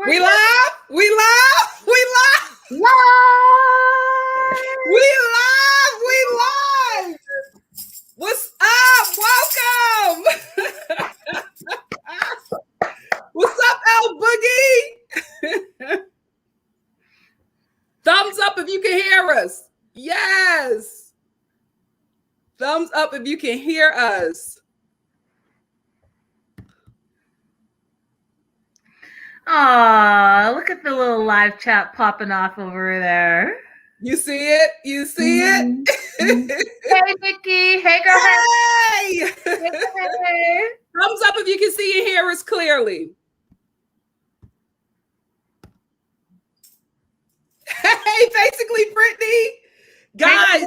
We live. We live. We live. Live. We live. We live. What's up? Welcome. What's up, El Boogie? Thumbs up if you can hear us. Yes. Thumbs up if you can hear us. Aw, look at the little live chat popping off over there. You see it? You see it? Hey, Nikki. Hey, girl. Hey! Hey. Thumbs up if you can see and hear us clearly. Hey, basically, Brittany. Guys,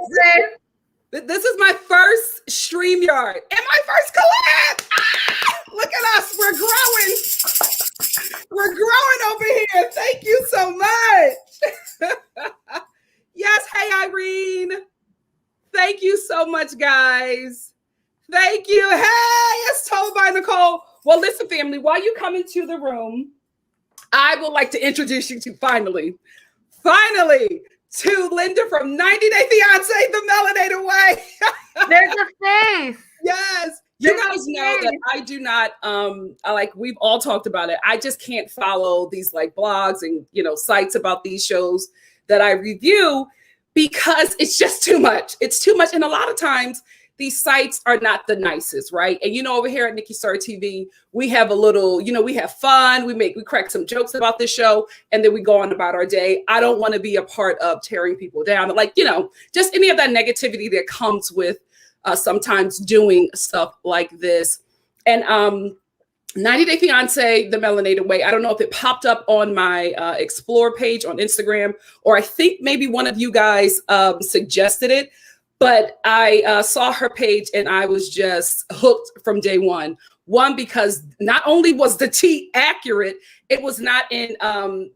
this is my first StreamYard and my first collab. Look at us. We're growing. We're growing over here. Thank you so much. Yes. Hey, Irene. Thank you so much, guys. Thank you. Hey, it's told by Nicole. Well, listen, family, while you come into the room, I would like to introduce you to finally, to Linda from 90 Day Fiance, the Melanated Way. There's a face. Yes. You guys know that I do not, we've all talked about it. I just can't follow these like blogs and, sites about these shows that I review because it's just too much. It's too much. And a lot of times these sites are not the nicest, right? And, over here at NikkiNicoleStar TV, we have a little, we have fun. We crack some jokes about this show and then we go on about our day. I don't want to be a part of tearing people down. Like, just any of that negativity that comes with sometimes doing stuff like this. And 90 Day Fiance, the Melanated Way. I don't know if it popped up on my Explore page on Instagram, or I think maybe one of you guys suggested it, but I saw her page and I was just hooked from day one. One, because not only was the tea accurate, it was not in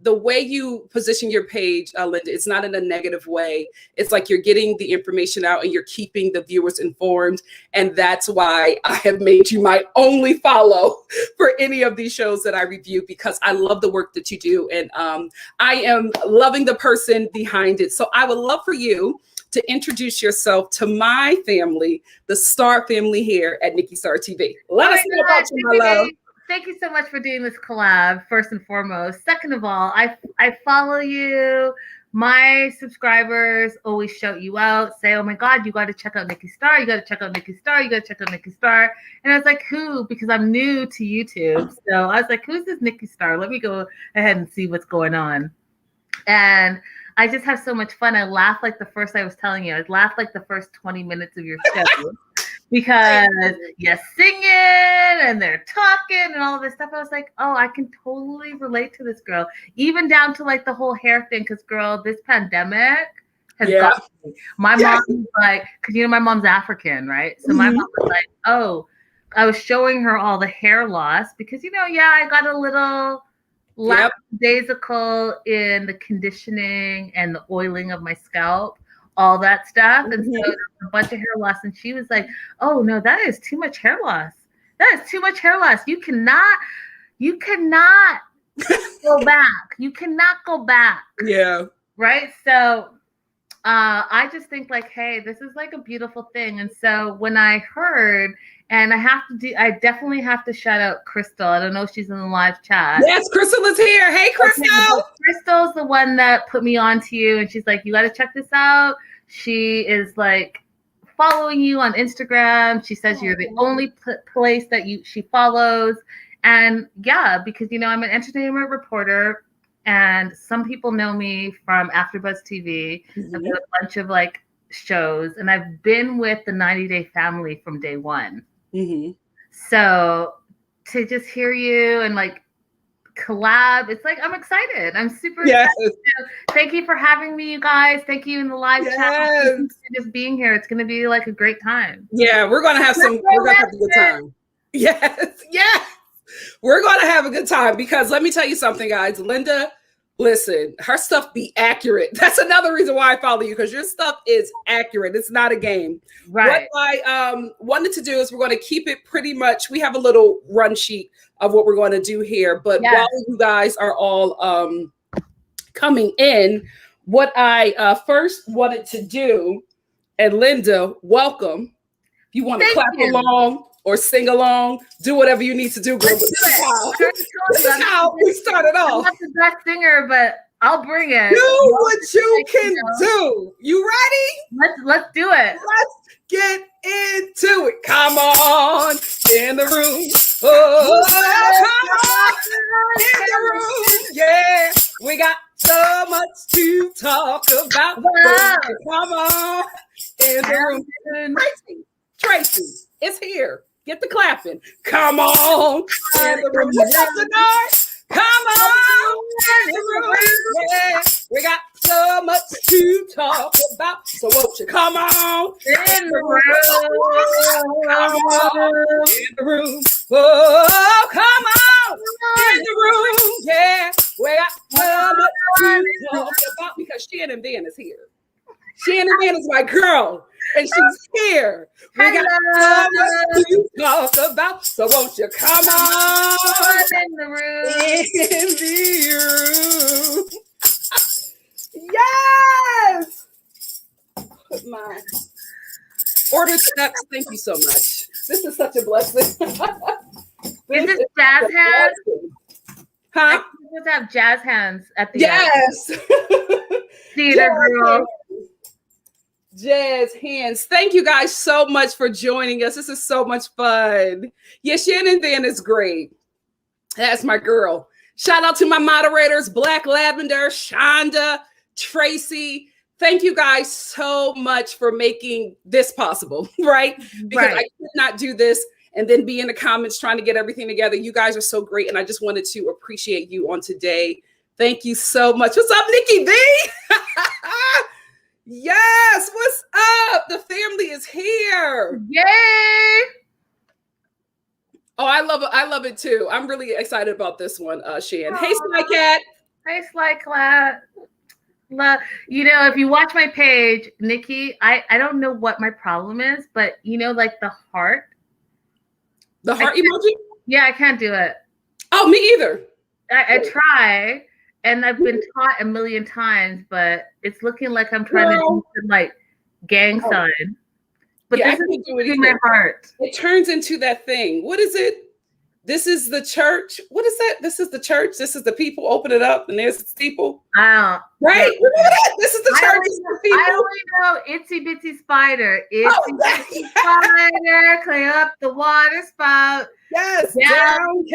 the way you position your page, Linda. It's not in a negative way. It's like you're getting the information out and you're keeping the viewers informed. And that's why I have made you my only follow for any of these shows that I review, because I love the work that you do. And I am loving the person behind it. So I would love for you to introduce yourself to my family, the Star family here at NikkiNicoleStar TV. Let us know about you, my love. Thank you so much for doing this collab, first and foremost. Second of all, I follow you. My subscribers always shout you out, say, oh my God, you got to check out NikkiNicoleStar. You got to check out NikkiNicoleStar. You got to check out NikkiNicoleStar. And I was like, who? Because I'm new to YouTube. So I was like, who's this NikkiNicoleStar? Let me go ahead and see what's going on. And I just have so much fun. I laugh like the first 20 minutes of your show because you're singing and they're talking and all of this stuff. I was like, oh, I can totally relate to this girl, even down to like the whole hair thing. Because girl, this pandemic has got me. My mom's like, because my mom's African, right? So my mom was like, oh, I was showing her all the hair loss because I got a little lackadaisical in the conditioning and the oiling of my scalp, all that stuff. And so there was a bunch of hair loss. And she was like, oh no, that is too much hair loss. That is too much hair loss. You cannot go back. You cannot go back. Yeah. Right. So I just think like, hey, this is like a beautiful thing. And so when I heard, and I definitely have to shout out Crystal. I don't know if she's in the live chat. Yes, Crystal is here. Hey, Crystal. Okay, Crystal's the one that put me on to you. And she's like, you got to check this out. She is like following you on Instagram. She says you're the only place that she follows. And yeah, because, I'm an entertainment reporter. And some people know me from AfterBuzz TV. I've done a bunch of like shows. And I've been with the 90 Day family from day one. So to just hear you and like collab, it's like I'm excited. I'm super excited. Thank you for having me, you guys. Thank you in the live chat. Just being here. It's gonna be like a great time. Yeah, we're gonna have a good time. Yes. We're gonna have a good time because let me tell you something, guys. Linda Listen, her stuff be accurate. That's another reason why I follow you, because your stuff is accurate. It's not a game. Right. What I wanted to do is we're going to keep it pretty much. We have a little run sheet of what we're going to do here. But while you guys are all coming in, what I first wanted to do, and Linda, welcome. If you want to clap along or sing along, do whatever you need to do, girl. This is how we started off. I'm not the best singer, but I'll bring it. Do what you can do. You ready? Let's do it. Let's get into it. Come on in the room. Oh, come on in the room. Yeah, we got so much to talk about. Come on in the room. Tracy is here. Get the clapping. Come on in the room. What's up, Denard? Come on in the room. Yeah, we got so much to talk about. So won't you come on in the room? Come on in the room. Oh, come on in the room. Yeah, we got so much to talk about, because Shannon Van is here. Shannon Van is my girl, and she's here. We got so much to talk about, so won't you come on in the room? In the room. Yes! Put my order steps. Thank you so much. This is such a blessing. Is this jazz hands? Huh? Let's have jazz hands at the end. Theater girl. Jazz hands. Thank you guys so much for joining us. This is so much fun. Yeah, Shannon Van is great. That's my girl. Shout out to my moderators, Black Lavender, Shonda, Tracy. Thank you guys so much for making this possible, right? Because I could not do this and then be in the comments trying to get everything together. You guys are so great, and I just wanted to appreciate you on today. Thank you so much. What's up, Nikki V? Yes, what's up? The family is here. Yay! Oh, I love it. I love it too. I'm really excited about this one, Shan. Hey, Sly Cat. Hey, Sly Cat. You know, if you watch my page, Nikki, I don't know what my problem is, but you know, like the heart. The heart emoji? Yeah, I can't do it. Oh, me either. I try. And I've been taught a million times, but it's looking like I'm trying to do some like gang sign. But this is in my heart. It turns into that thing. What is it? This is the church. What is that? This is the church. This is the people. Open it up, and there's the steeple. Right? Remember that? This is the church. This is the people. I only know Itsy Bitsy Spider. Itsy Bitsy Spider, clear up the water spout. Yes. Down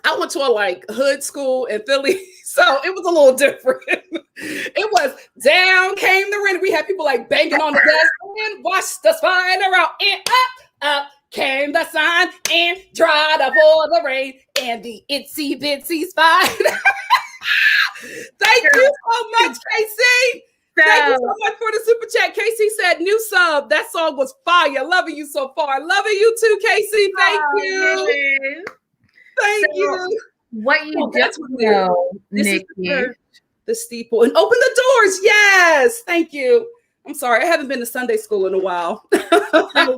I went to a like hood school in Philly, so it was a little different. It was down came the rain. We had people like banging on the desk and watch the spider out, and up came the sun and dried up all the rain and the itsy bitsy spider. Thank you so much, Casey. Thank you so much for the super chat. Casey said, new sub. That song was fire. Loving you so far. Loving you too, Casey. Thank you. Thank you. What you don't know, Nikki. The steeple. And open the doors. Yes. Thank you. I'm sorry. I haven't been to Sunday school in a while. So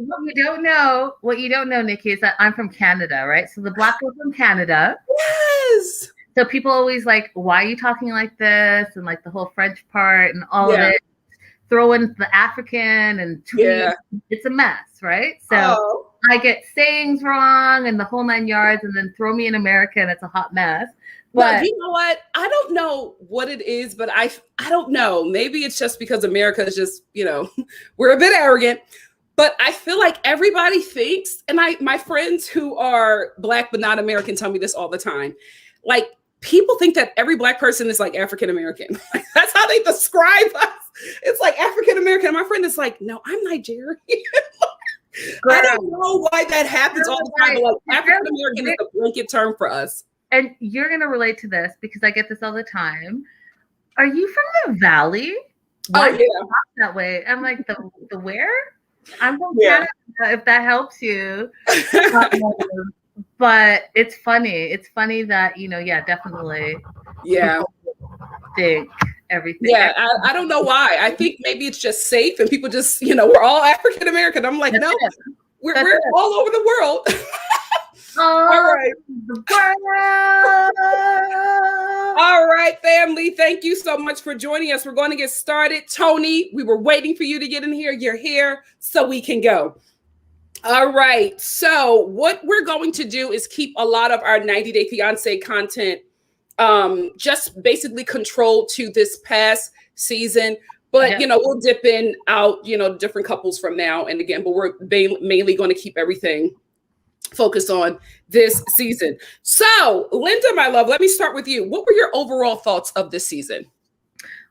what you don't know, Nikki, is that I'm from Canada, right? So the Black girl from Canada. Yes. So people always like, why are you talking like this? And like the whole French part and all of it. Throw in the African and it's a mess, right? So I get sayings wrong and the whole 9 yards, and then throw me in America and it's a hot mess. But you know what? I don't know what it is, but I don't know. Maybe it's just because America is just, we're a bit arrogant. But I feel like everybody thinks, and my friends who are Black but not American tell me this all the time. Like, people think that every Black person is like African American. That's how they describe us. It's like African American. My friend is like, no, I'm Nigerian. I don't know why that happens all the time. But like African American is a blanket term for us. And you're gonna relate to this because I get this all the time. Are you from the Valley? Why do you talk that way? I'm like, the where? I'm from Canada, if that helps you. but it's funny. It's funny that, definitely Yeah. people think everything. Yeah, I don't know why. I think maybe it's just safe and people just, we're all African American. I'm like, That's no, it. we're That's it. all over the world. Oh, All right. the world. All right, family. Thank you so much for joining us. We're going to get started. Tony, we were waiting for you to get in here. You're here, so we can go. All right. So what we're going to do is keep a lot of our 90 Day Fiance content just basically controlled to this past season. But, we'll dip in out, different couples from now and again, but we're mainly going to keep everything focused on this season. So, Linda, my love, let me start with you. What were your overall thoughts of this season?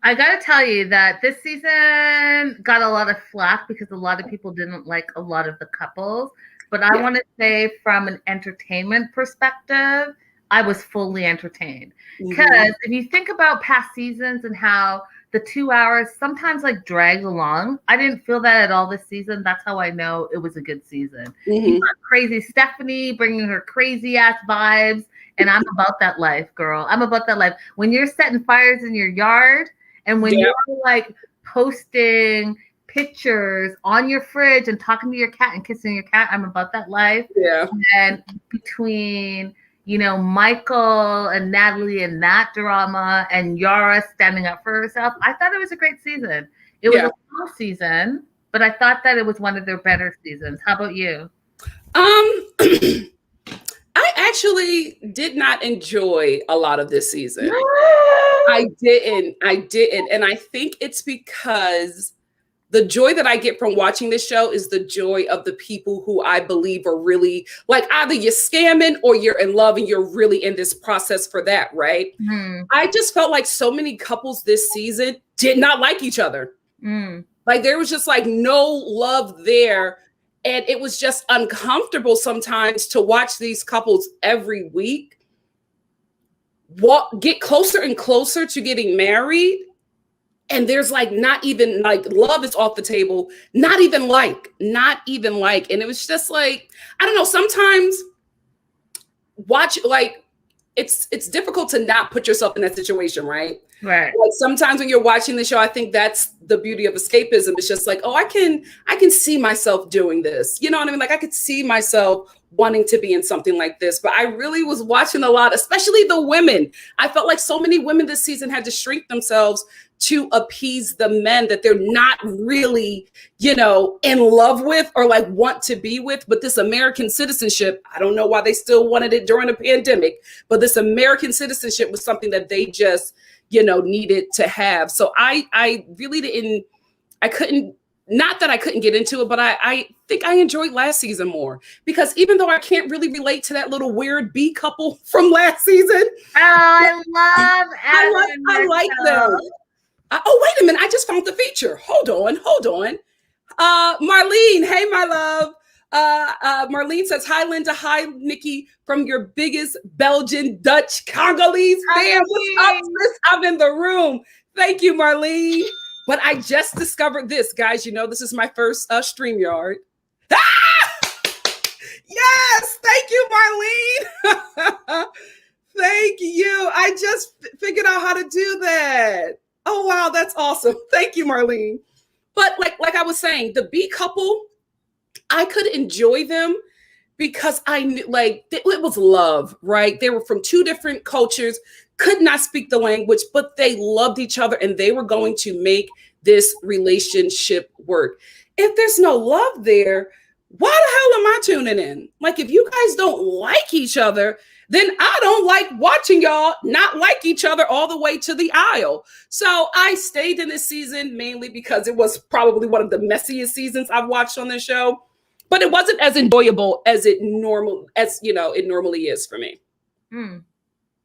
I got to tell you that this season got a lot of flack because a lot of people didn't like a lot of the couples. But I want to say from an entertainment perspective, I was fully entertained. Because if you think about past seasons and how the 2 hours sometimes like drags along, I didn't feel that at all this season. That's how I know it was a good season. You got crazy Stephanie bringing her crazy ass vibes. And I'm about that life, girl. I'm about that life. When you're setting fires in your yard and when you're like posting pictures on your fridge and talking to your cat and kissing your cat, I'm about that life. Yeah. And between Michael and Natalie and that drama and Yara standing up for herself, I thought it was a great season. It was a long season, but I thought that it was one of their better seasons. How about you? I actually did not enjoy a lot of this season. I didn't. And I think it's because the joy that I get from watching this show is the joy of the people who I believe are really like either you're scamming or you're in love and you're really in this process for that, right? I just felt like so many couples this season did not like each other. Like there was just like no love there. And it was just uncomfortable sometimes to watch these couples every week get closer and closer to getting married. And there's like not even like love is off the table, not even like. And it was just like, I don't know, sometimes watch like it's difficult to not put yourself in that situation, right? Right. Like sometimes when you're watching the show, I think that's the beauty of escapism. It's just like, oh, I can see myself doing this. You know what I mean? Like I could see myself wanting to be in something like this. But I really was watching a lot, especially the women. I felt like so many women this season had to shrink themselves to appease the men that they're not really, in love with or like want to be with. But this American citizenship, I don't know why they still wanted it during the pandemic, but this American citizenship was something that they just, needed to have. So I really couldn't, not that I couldn't get into it, but I think I enjoyed last season more because even though I can't really relate to that little weird B couple from last season. Oh, I like them. Oh, wait a minute. I just found the feature. Hold on. Marlene. Hey, my love. Marlene says, hi, Linda. Hi, Nikki, from your biggest Belgian, Dutch, Congolese fan. What's up, sis? I'm in the room. Thank you, Marlene. But I just discovered this, guys. This is my first StreamYard. Yes. Thank you, Marlene. Thank you. I just figured out how to do that. Oh, wow. That's awesome. Thank you, Marlene. But like I was saying, the B couple, I could enjoy them because I knew it was love, right? They were from two different cultures, could not speak the language, but they loved each other and they were going to make this relationship work. If there's no love there, why the hell am I tuning in? Like, if you guys don't like each other, then I don't like watching y'all not like each other all the way to the aisle. So I stayed in this season mainly because it was probably one of the messiest seasons I've watched on this show, but it wasn't as enjoyable as it normally is for me.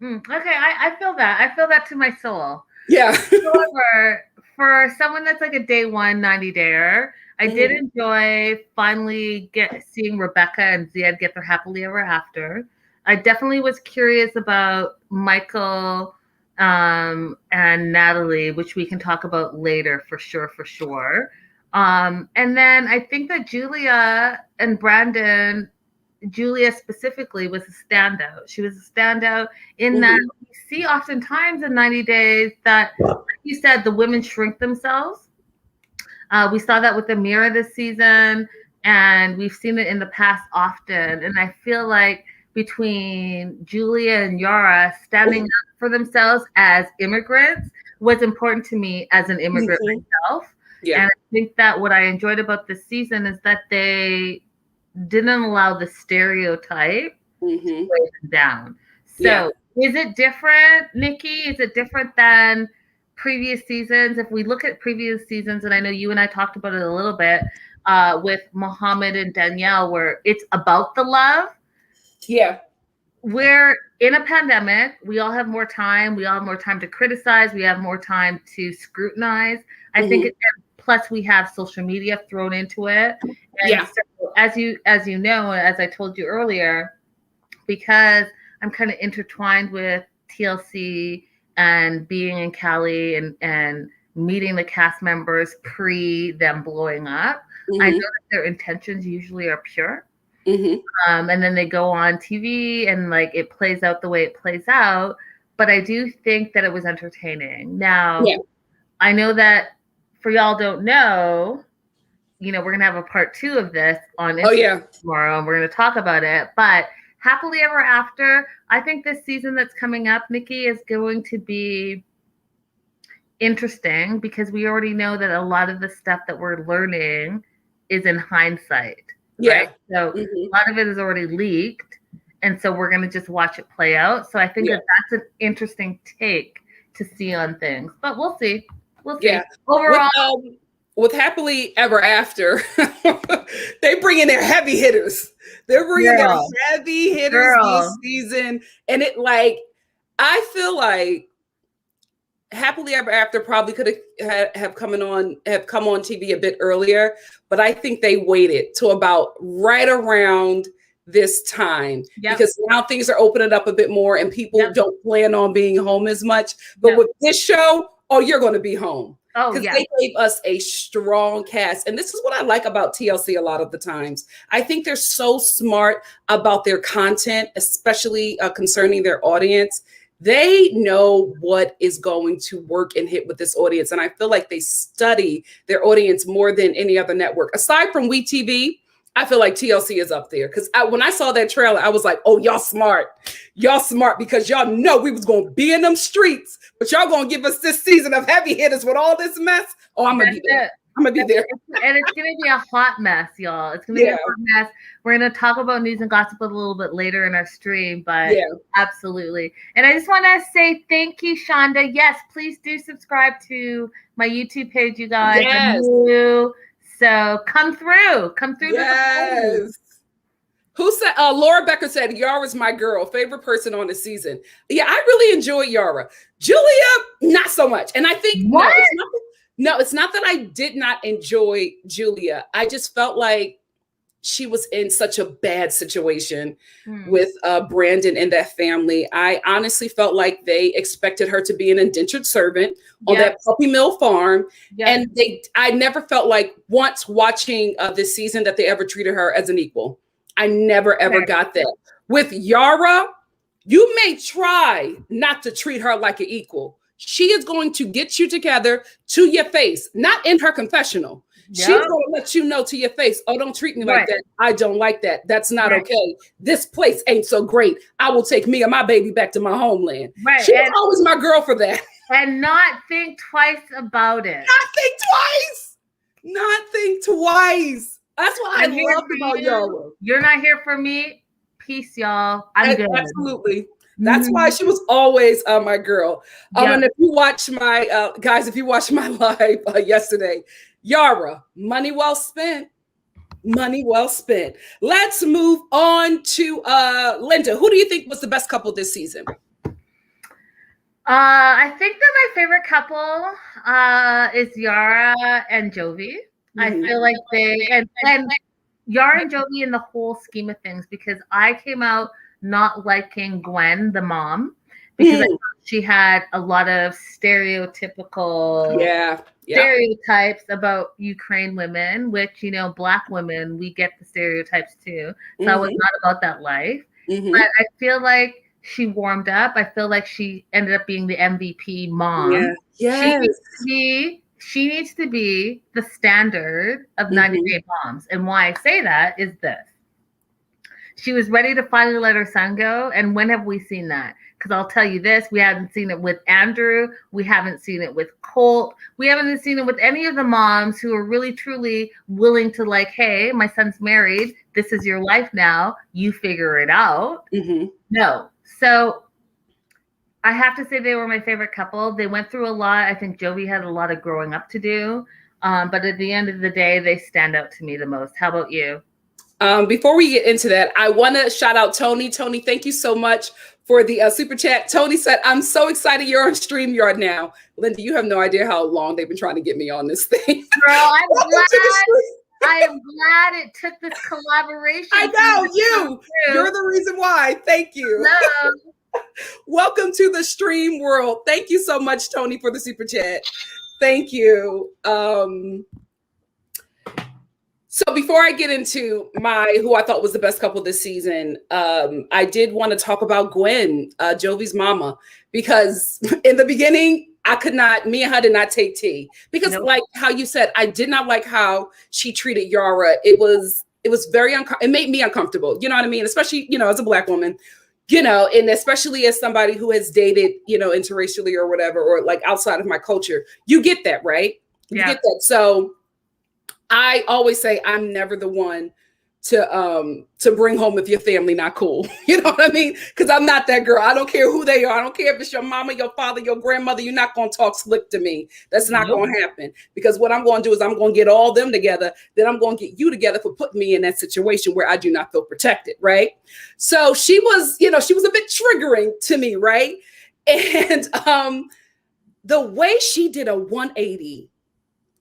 Okay, I feel that. I feel that to my soul. Yeah. However, for someone that's like a day one 90-dayer, I did enjoy finally seeing Rebecca and Ziad get their happily ever after. I definitely was curious about Michael and Natalie, which we can talk about later for sure. And then I think that Julia and Brandon Julia specifically was a standout. She was a standout in that we see oftentimes in 90 Days that, like you said, the women shrink themselves. We saw that with Amira this season, and we've seen it in the past often. And I feel like between Julia and Yara standing up for themselves as immigrants was important to me as an immigrant myself. Yeah. And I think that what I enjoyed about this season is that they didn't allow the stereotype to weigh them down. So is it different, Nikki? Is it different than previous seasons? If we look at previous seasons, and I know you and I talked about it a little bit with Mohammed and Danielle, where it's about the love. Yeah. We're in a pandemic. We all have more time. We all have more time to criticize. We have more time to scrutinize. I think plus we have social media thrown into it. And so as you know, as I told you earlier, because I'm kind of intertwined with TLC and being in Cali and meeting the cast members pre them blowing up, I know that their intentions usually are pure. And then they go on TV and like it plays out the way it plays out. But I do think that it was entertaining. Now, I know that for y'all don't know, you know, we're going to have a part 2 of this on Instagram tomorrow, and we're going to talk about it. But Happily Ever After, I think this season that's coming up, Nikki, is going to be interesting because we already know that a lot of the stuff that we're learning is in hindsight. Right? So a lot of it is already leaked. And so we're going to just watch it play out. So I think that that's an interesting take to see on things. But we'll see. We'll see. Yeah. Overall, with Happily Ever After, they bring in their heavy hitters. They're bringing their heavy hitters this season. And it like, I feel like Happily Ever After probably could have come on TV a bit earlier, but I think they waited to about right around this time because now things are opening up a bit more and people don't plan on being home as much. But with this show, you're going to be home. Because they gave us a strong cast. And this is what I like about TLC a lot of the times. I think they're so smart about their content, especially concerning their audience. They know what is going to work and hit with this audience. And I feel like they study their audience more than any other network. Aside from WeTV, I feel like TLC is up there. Because when I saw that trailer, I was like, oh, y'all smart. Y'all smart because y'all know we was going to be in them streets. But y'all going to give us this season of heavy hitters with all this mess. Oh, I'm going to be there. I'm going to be there. And it's going to be a hot mess, y'all. It's going to be a hot mess. We're going to talk about news and gossip a little bit later in our stream, but absolutely. And I just want to say thank you, Shonda. Yes, please do subscribe to my YouTube page, you guys. Yes. So come through. Yes. Who said? Laura Becker said, Yara's my girl, favorite person on the season. Yeah, I really enjoy Yara. Julia, not so much. And I think it's not that I did not enjoy Julia. I just felt like she was in such a bad situation with Brandon and that family. I honestly felt like they expected her to be an indentured servant on that puppy mill farm. And I never felt like once watching this season that they ever treated her as an equal. I never, ever got that. With Yara, you may try not to treat her like an equal. She is going to get you together to your face, not in her confessional. She's going to let you know to your face, oh, don't treat me like that. I don't like that. That's not okay. This place ain't so great. I will take me and my baby back to my homeland. She was always my girl for that. And not think twice about it. Not think twice. That's what I love about y'all. You're not here for me. Peace, y'all. I'm good. Absolutely. That's why she was always my girl. And if you watch my guys, if you watch my live yesterday, Yara, money well spent. Money well spent. Let's move on to Linda. Who do you think was the best couple this season? I think that my favorite couple is Yara and Jovi. I feel like they and Yara and Jovi in the whole scheme of things, because I came out not liking Gwen, the mom, because I thought she had a lot of stereotypical stereotypes about Ukraine women, which, you know, Black women, we get the stereotypes too. So I was not about that life. But I feel like she warmed up. I feel like she ended up being the MVP mom. She needs to be the standard of 90 Day moms. And why I say that is this. She was ready to finally let her son go. And when have we seen that? Because I'll tell you this, we haven't seen it with Andrew. We haven't seen it with Colt. We haven't seen it with any of the moms who are really, truly willing to like, hey, my son's married. This is your life now. You figure it out. No. So I have to say they were my favorite couple. They went through a lot. I think Jovi had a lot of growing up to do. But at the end of the day, they stand out to me the most. How about you? Before we get into that, I want to shout out Tony. Tony, thank you so much for the super chat. Tony said, I'm so excited you're on StreamYard now. Linda, you have no idea how long they've been trying to get me on this thing. Girl, I am glad it took this collaboration. I know you're the reason why. Thank you. No. Welcome to the stream world. Thank you so much, Tony, for the super chat. Thank you. So before I get into who I thought was the best couple this season, I did want to talk about Gwen, Jovi's mama, because in the beginning, me and her did not take tea because like how you said, I did not like how she treated Yara. It was very it made me uncomfortable. You know what I mean? Especially, you know, as a Black woman, you know, and especially as somebody who has dated, you know, interracially or whatever, or like outside of my culture, you get that, right? You get that. So I always say I'm never the one to bring home if your family not cool. You know what I mean? Because I'm not that girl. I don't care who they are. I don't care if it's your mama, your father, your grandmother. You're not going to talk slick to me. That's not going to happen. Because what I'm going to do is I'm going to get all them together. Then I'm going to get you together for putting me in that situation where I do not feel protected. Right. So she was a bit triggering to me. Right. And the way she did a 180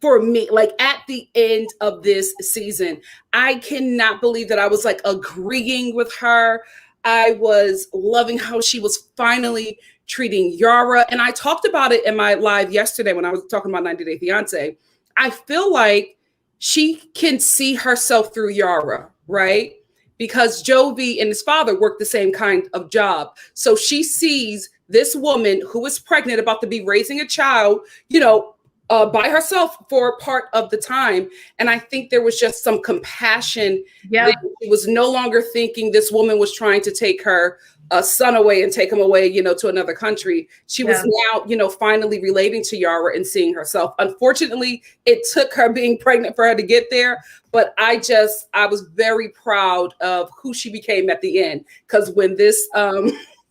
for me, like at the end of this season, I cannot believe that I was like agreeing with her. I was loving how she was finally treating Yara. And I talked about it in my live yesterday when I was talking about 90 Day Fiance. I feel like she can see herself through Yara, right? Because Jovi and his father work the same kind of job. So she sees this woman who is pregnant, about to be raising a child, you know, by herself for part of the time. And I think there was just some compassion. Yeah. She was no longer thinking this woman was trying to take her son away and take him away, you know, to another country. She was now, you know, finally relating to Yara and seeing herself. Unfortunately, it took her being pregnant for her to get there. But I was very proud of who she became at the end. Because when this,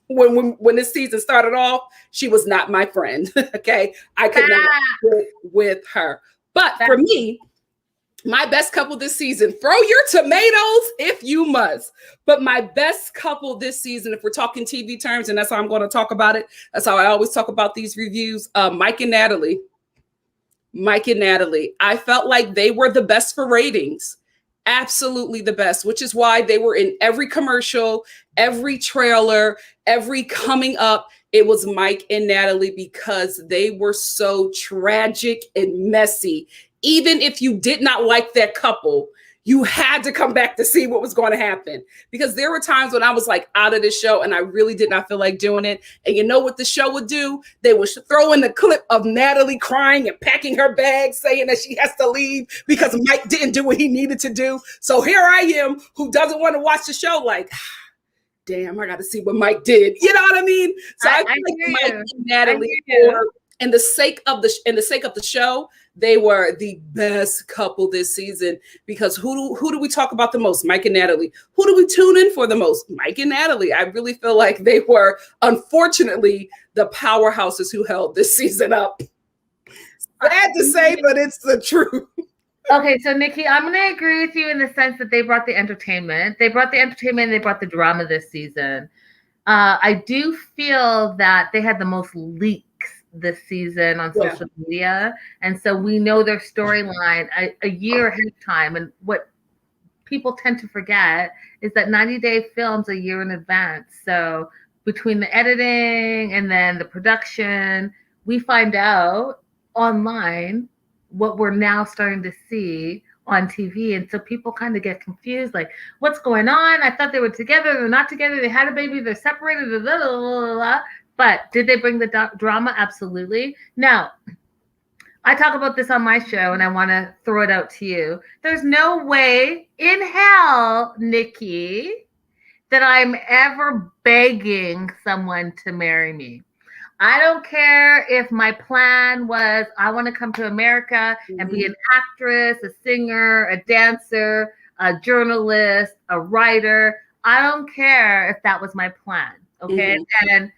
when this season started off, she was not my friend. Okay. I could not work with her. But for me, my best couple this season, throw your tomatoes if you must. But my best couple this season, if we're talking TV terms, and that's how I'm going to talk about it. That's how I always talk about these reviews. Mike and Natalie. I felt like they were the best for ratings. Absolutely the best, which is why they were in every commercial, every trailer, every coming up. It was Mike and Natalie because they were so tragic and messy. Even if you did not like that couple, you had to come back to see what was going to happen, because there were times when I was like out of this show and I really did not feel like doing it. And you know what the show would do? They would throw in the clip of Natalie crying and packing her bag, saying that she has to leave because Mike didn't do what he needed to do. So here I am, who doesn't want to watch the show, like, damn, I got to see what Mike did. You know what I mean? So I feel like Mike and Natalie were, in the sake of the show, they were the best couple this season, because who do we talk about the most? Mike and Natalie. Who do we tune in for the most? Mike and Natalie. I really feel like they were, unfortunately, the powerhouses who held this season up. Sad to say, but it's the truth. Okay, so Nikki, I'm going to agree with you in the sense that they brought the entertainment. They brought the drama this season. I do feel that they had the most leaks this season on social media. And so we know their storyline a year ahead of time. And what people tend to forget is that 90 Day films a year in advance. So between the editing and then the production, we find out online what we're now starting to see on TV. And so people kind of get confused, like, what's going on? I thought they were together. They're not together. They had a baby. They're separated. Blah, blah, blah, blah, blah. But did they bring the drama? Absolutely. Now, I talk about this on my show, and I want to throw it out to you. There's no way in hell, Nikki, that I'm ever begging someone to marry me. I don't care if my plan was I want to come to America and be an actress, a singer, a dancer, a journalist, a writer. I don't care if that was my plan. Okay. And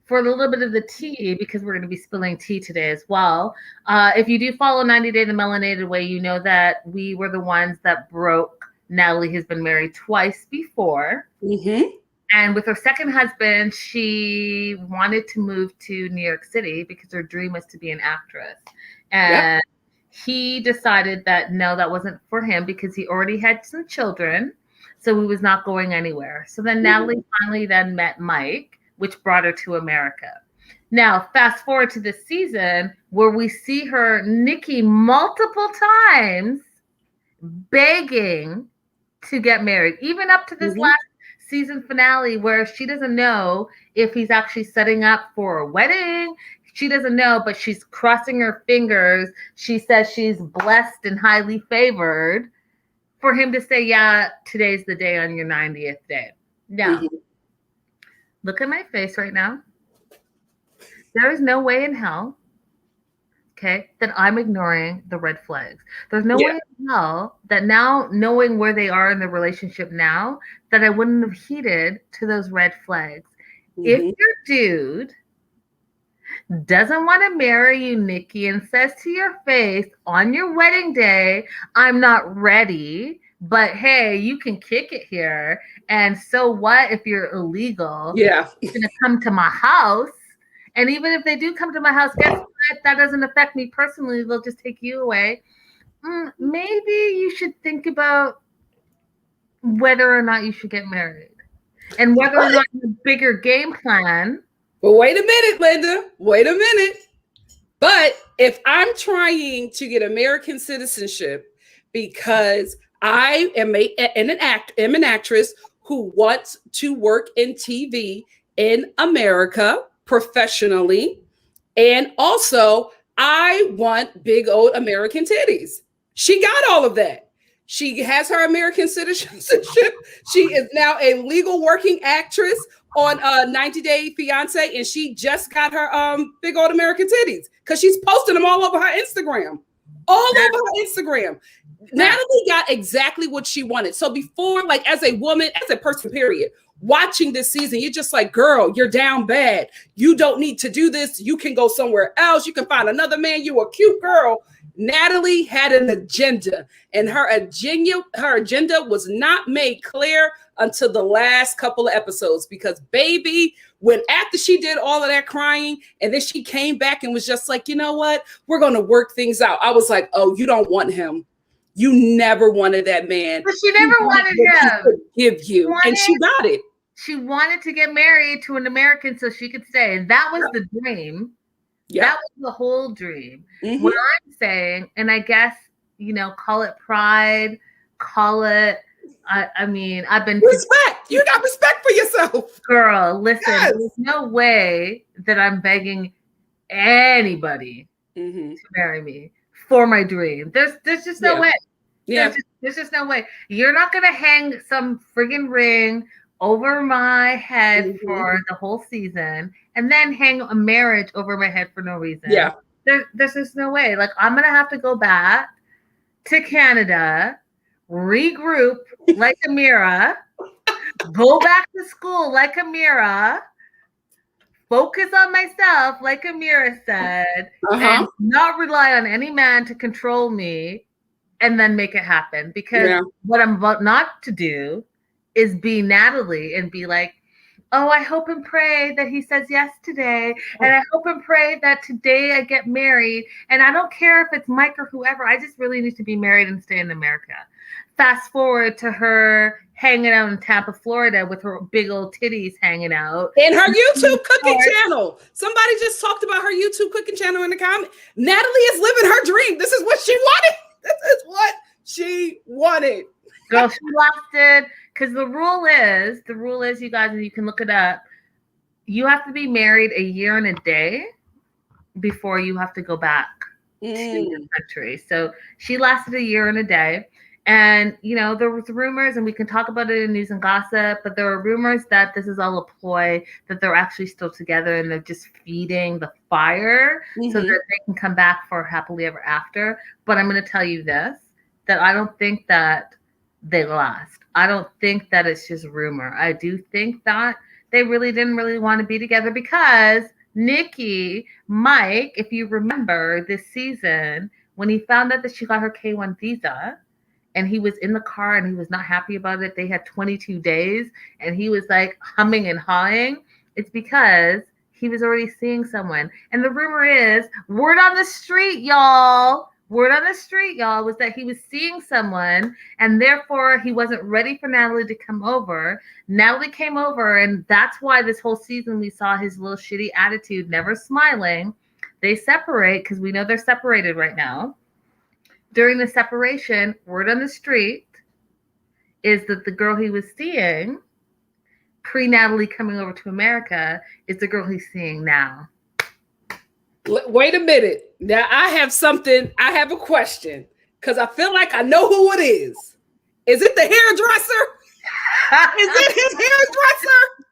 for a little bit of the tea, because we're going to be spilling tea today as well. If you do follow 90 Day the Melanated Way, you know that we were the ones that broke. Natalie has been married twice before. And with her second husband, she wanted to move to New York City because her dream was to be an actress. And he decided that no, that wasn't for him because he already had some children. So he was not going anywhere. So then Natalie finally then met Mike, which brought her to America. Now, fast forward to this season where we see her, Nikki, multiple times begging to get married, even up to this last season finale where she doesn't know if he's actually setting up for a wedding. She doesn't know, but she's crossing her fingers. She says she's blessed and highly favored for him to say, yeah, today's the day on your 90th day. Now, look at my face right now. There is no way in hell, okay, that I'm ignoring the red flags. There's no way in hell that now, knowing where they are in the relationship now, that I wouldn't have heeded to those red flags. If your dude doesn't want to marry you, Nikki, and says to your face on your wedding day, I'm not ready, but hey, you can kick it here. And so what if you're illegal? You're going to come to my house. And even if they do come to my house, guess what? That doesn't affect me personally. They'll just take you away. Maybe you should think about whether or not you should get married. And whether or not you have a bigger game plan. But wait a minute, Linda. Wait a minute. But if I'm trying to get American citizenship because I am an actress who wants to work in TV in America professionally, and also I want big old American titties. She got all of that. She has her American citizenship. She is now a legal working actress on 90 Day Fiance, and she just got her big old American titties because she's posting them all over her Instagram. Natalie got exactly what she wanted. So before, like as a woman, as a person, period, watching this season, you're just like, girl, you're down bad. You don't need to do this. You can go somewhere else. You can find another man. You a cute girl. Natalie had an agenda, and her agenda was not made clear until the last couple of episodes, because baby, when after she did all of that crying and then she came back and was just like, you know what, we're going to work things out. I was like, oh, you don't want him. You never wanted that man. But she never wanted him. Give you, and she got it. She wanted to get married to an American so she could stay. And that was the dream. That was the whole dream. What I'm saying, and I guess, call it pride, call it, I mean, I've been... Respect. You got respect for yourself. Girl, listen, there's no way that I'm begging anybody to marry me for my dream. There's just no way. There's just no way. You're not going to hang some friggin' ring over my head for the whole season and then hang a marriage over my head for no reason. There's just no way. Like, I'm going to have to go back to Canada, regroup like Amira, go back to school like Amira, focus on myself like Amira said, and not rely on any man to control me, and then make it happen. Because what I'm about not to do is be Natalie and be like, oh, I hope and pray that he says yes today. And I hope and pray that today I get married. And I don't care if it's Mike or whoever. I just really need to be married and stay in America. fast forward to her hanging out in Tampa, Florida with her big old titties hanging out. And her YouTube cooking channel. Somebody just talked about her YouTube cooking channel in the comment. Natalie is living her dream. This is what she wanted. This is what she wanted. Girl, she lasted. Because the rule is, you guys, and you can look it up, you have to be married a year and a day before you have to go back to your country. So she lasted a year and a day. And, you know, there was rumors, and we can talk about it in news and gossip, but there were rumors that this is all a ploy, that they're actually still together and they're just feeding the fire so that they can come back for happily ever after. But I'm going to tell you this, that I don't think that they last. I don't think that it's just rumor. I do think that they really didn't want to be together because Nikki, Mike, if you remember this season, when he found out that she got her K1 visa, and he was in the car and he was not happy about it. They had 22 days and he was like humming and hawing. It's because he was already seeing someone. And the rumor is, word on the street, y'all, was that he was seeing someone and therefore he wasn't ready for Natalie to come over. Natalie came over, and that's why this whole season we saw his little shitty attitude, never smiling. They separate because we know they're separated right now. During the separation, word on the street is that the girl he was seeing pre-Natalie coming over to America is the girl he's seeing now. Wait a minute. Now I have a question because I feel like I know who it is. Is it the hairdresser? Is it his hairdresser?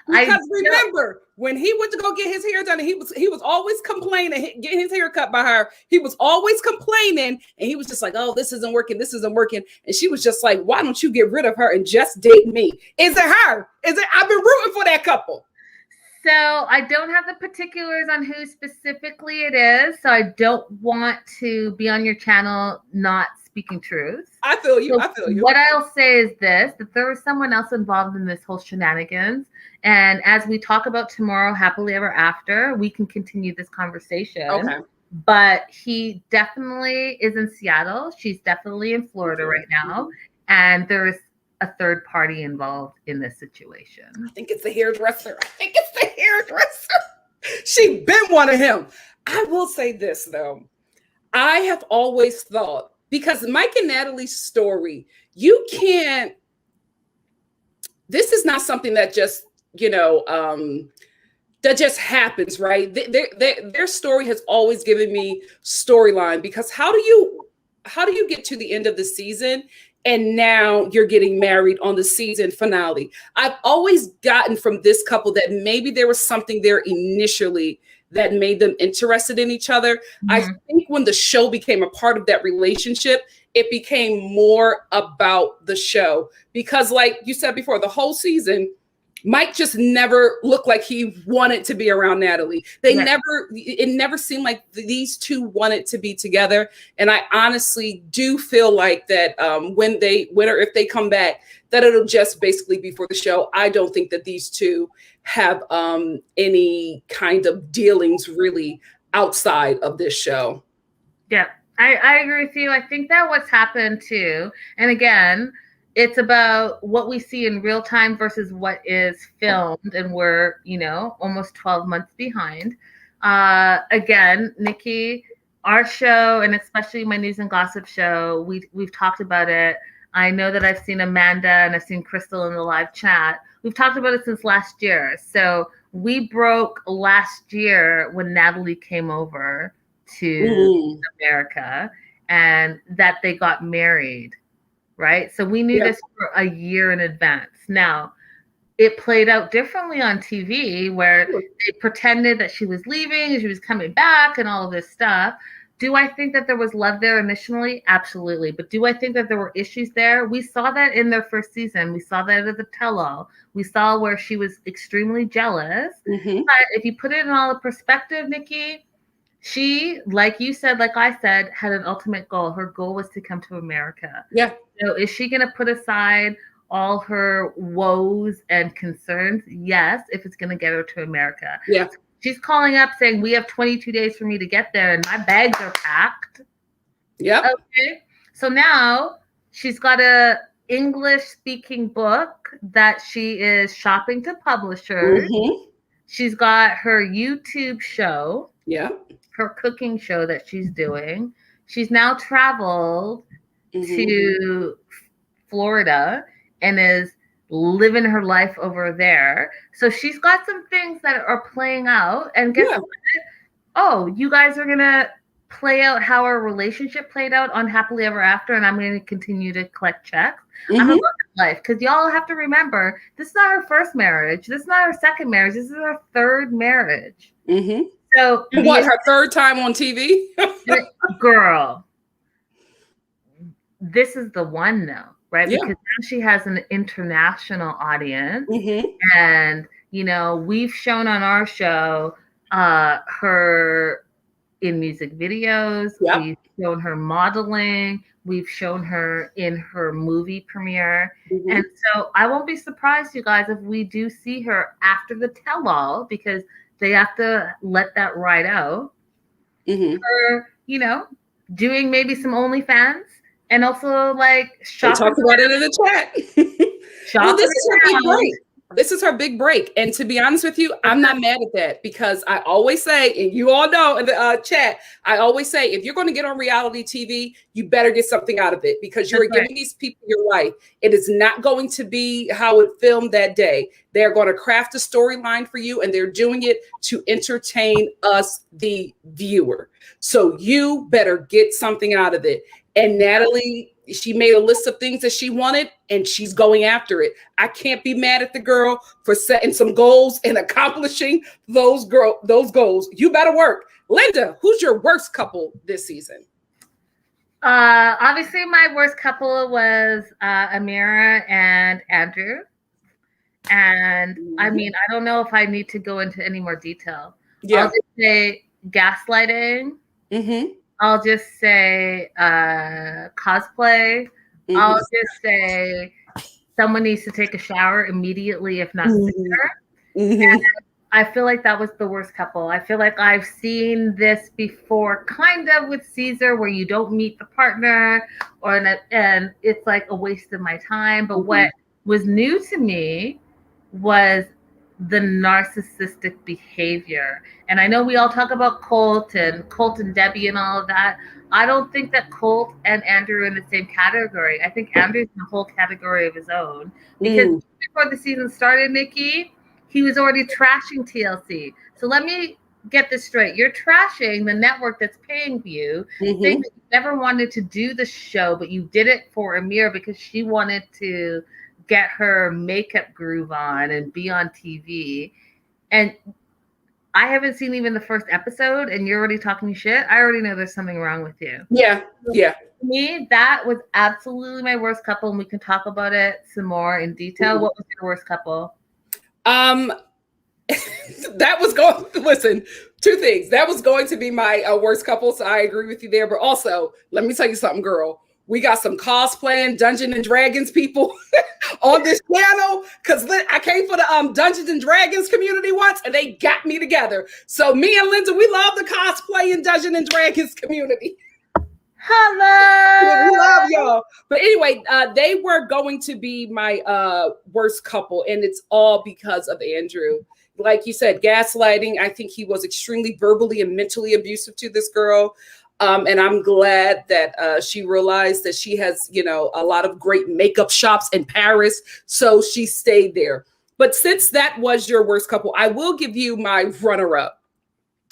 Because remember, when he went to go get his hair done, and he was always complaining, getting his hair cut by her. He was always complaining, and he was just like, "Oh, this isn't working. This isn't working." And she was just like, "Why don't you get rid of her and just date me?" Is it her? Is it? I've been rooting for that couple. So I don't have the particulars on who specifically it is. So I don't want to be on your channel not speaking truth. I feel you. So what I'll say is this, that there was someone else involved in this whole shenanigans. And as we talk about tomorrow, happily ever after, we can continue this conversation. Okay. But he definitely is in Seattle. She's definitely in Florida right now. And there is a third party involved in this situation. I think it's the hairdresser. She been one of him. I will say this, though. I have always thought, because Mike and Natalie's story, this is not something that just, that just happens, right? Their story has always given me storyline, because how do you get to the end of the season and now you're getting married on the season finale? I've always gotten from this couple that maybe there was something there initially that made them interested in each other. Mm-hmm. I think when the show became a part of that relationship, it became more about the show, because like you said before, the whole season, Mike just never looked like he wanted to be around Natalie. It never seemed like these two wanted to be together. And I honestly do feel like that when or if they come back, that it'll just basically be for the show. I don't think that these two have any kind of dealings really outside of this show. Yeah, I agree with you. I think that what's happened too, and again, it's about what we see in real time versus what is filmed, and we're, almost 12 months behind. Again, Nikki, our show, and especially my news and gossip show, we've talked about it. I know that I've seen Amanda and I've seen Crystal in the live chat. We've talked about it since last year. So we broke last year when Natalie came over to America and that they got married. Right. So we knew this for a year in advance. Now, it played out differently on TV, where they pretended that she was leaving and she was coming back and all of this stuff. Do I think that there was love there initially? Absolutely. But do I think that there were issues there? We saw that in their first season. We saw that at the tell-all. We saw where she was extremely jealous. Mm-hmm. But if you put it in all the perspective, Nikki, she, like you said, like I said, had an ultimate goal. Her goal was to come to America. Yeah. So is she going to put aside all her woes and concerns? Yes, if it's going to get her to America. Yeah. She's calling up saying, we have 22 days for me to get there and my bags are packed. Yeah. Okay. So now She's got a English speaking book that she is shopping to publishers. Mm-hmm. She's got her YouTube show, Yeah. her cooking show that she's doing. She's now traveled to Florida and is living her life over there. So she's got some things that are playing out. And guess what? Oh, you guys are going to play out how our relationship played out on Happily Ever After, and I'm going to continue to collect checks. I'm about life, because y'all have to remember, this is not her first marriage. This is not her second marriage. This is her third marriage. So what, her third time on TV? Girl, this is the one though, right? Yeah. Because now she has an international audience, and you know, we've shown on our show her in music videos. We've shown her modeling. We've shown her in her movie premiere. And so I won't be surprised, you guys, if we do see her after the tell-all, because they have to let that ride out. Her, you know, doing maybe some OnlyFans, and also like shopping. Talk about it in the chat. Well, this is her big break. This is her big break. And to be honest with you, I'm not mad at that, because I always say, and you all know in the chat, I always say, if you're going to get on reality TV, you better get something out of it, because you're giving these people your life. It is not going to be how it filmed that day. They're going to craft a storyline for you, and they're doing it to entertain us, the viewer. So you better get something out of it. And Natalie, she made a list of things that she wanted, and she's going after it. I can't be mad at the girl for setting some goals and accomplishing those goals. You better work. Linda, who's your worst couple this season? Obviously, my worst couple was Amira and Andrew. And I mean, I don't know if I need to go into any more detail. I'll just say gaslighting. I'll just say cosplay. I'll just say someone needs to take a shower immediately, if not sooner. And I feel like that was the worst couple. I feel like I've seen this before, kind of with Caesar, where you don't meet the partner, and it's like a waste of my time. But what was new to me was the narcissistic behavior. And I know we all talk about Colt and Debbie and all of that. I don't think that Colt and Andrew are in the same category. I think Andrew's in a whole category of his own. Because before the season started, Nikki, he was already trashing TLC. So let me get this straight. You're trashing the network that's paying you, saying that you never wanted to do the show, but you did it for Amir because she wanted to get her makeup groove on and be on TV. And I haven't seen even the first episode, and you're already talking shit. I already know there's something wrong with you. Yeah. To me, that was absolutely my worst couple, and we can talk about it some more in detail. What was your worst couple? That was listen, two things. That was going to be my worst couple, so I agree with you there. But also, let me tell you something, girl. We got some cosplaying Dungeons and Dragons people on this channel, because I came for the Dungeons and Dragons community once, and they got me together. So me and Linda, we love the cosplay and Dungeons and Dragons community. Hello. We love y'all. But anyway, they were going to be my worst couple, and it's all because of Andrew. Like you said, gaslighting. I think he was extremely verbally and mentally abusive to this girl. And I'm glad that she realized that she has, you know, a lot of great makeup shops in Paris. So she stayed there. But since that was your worst couple, I will give you my runner-up.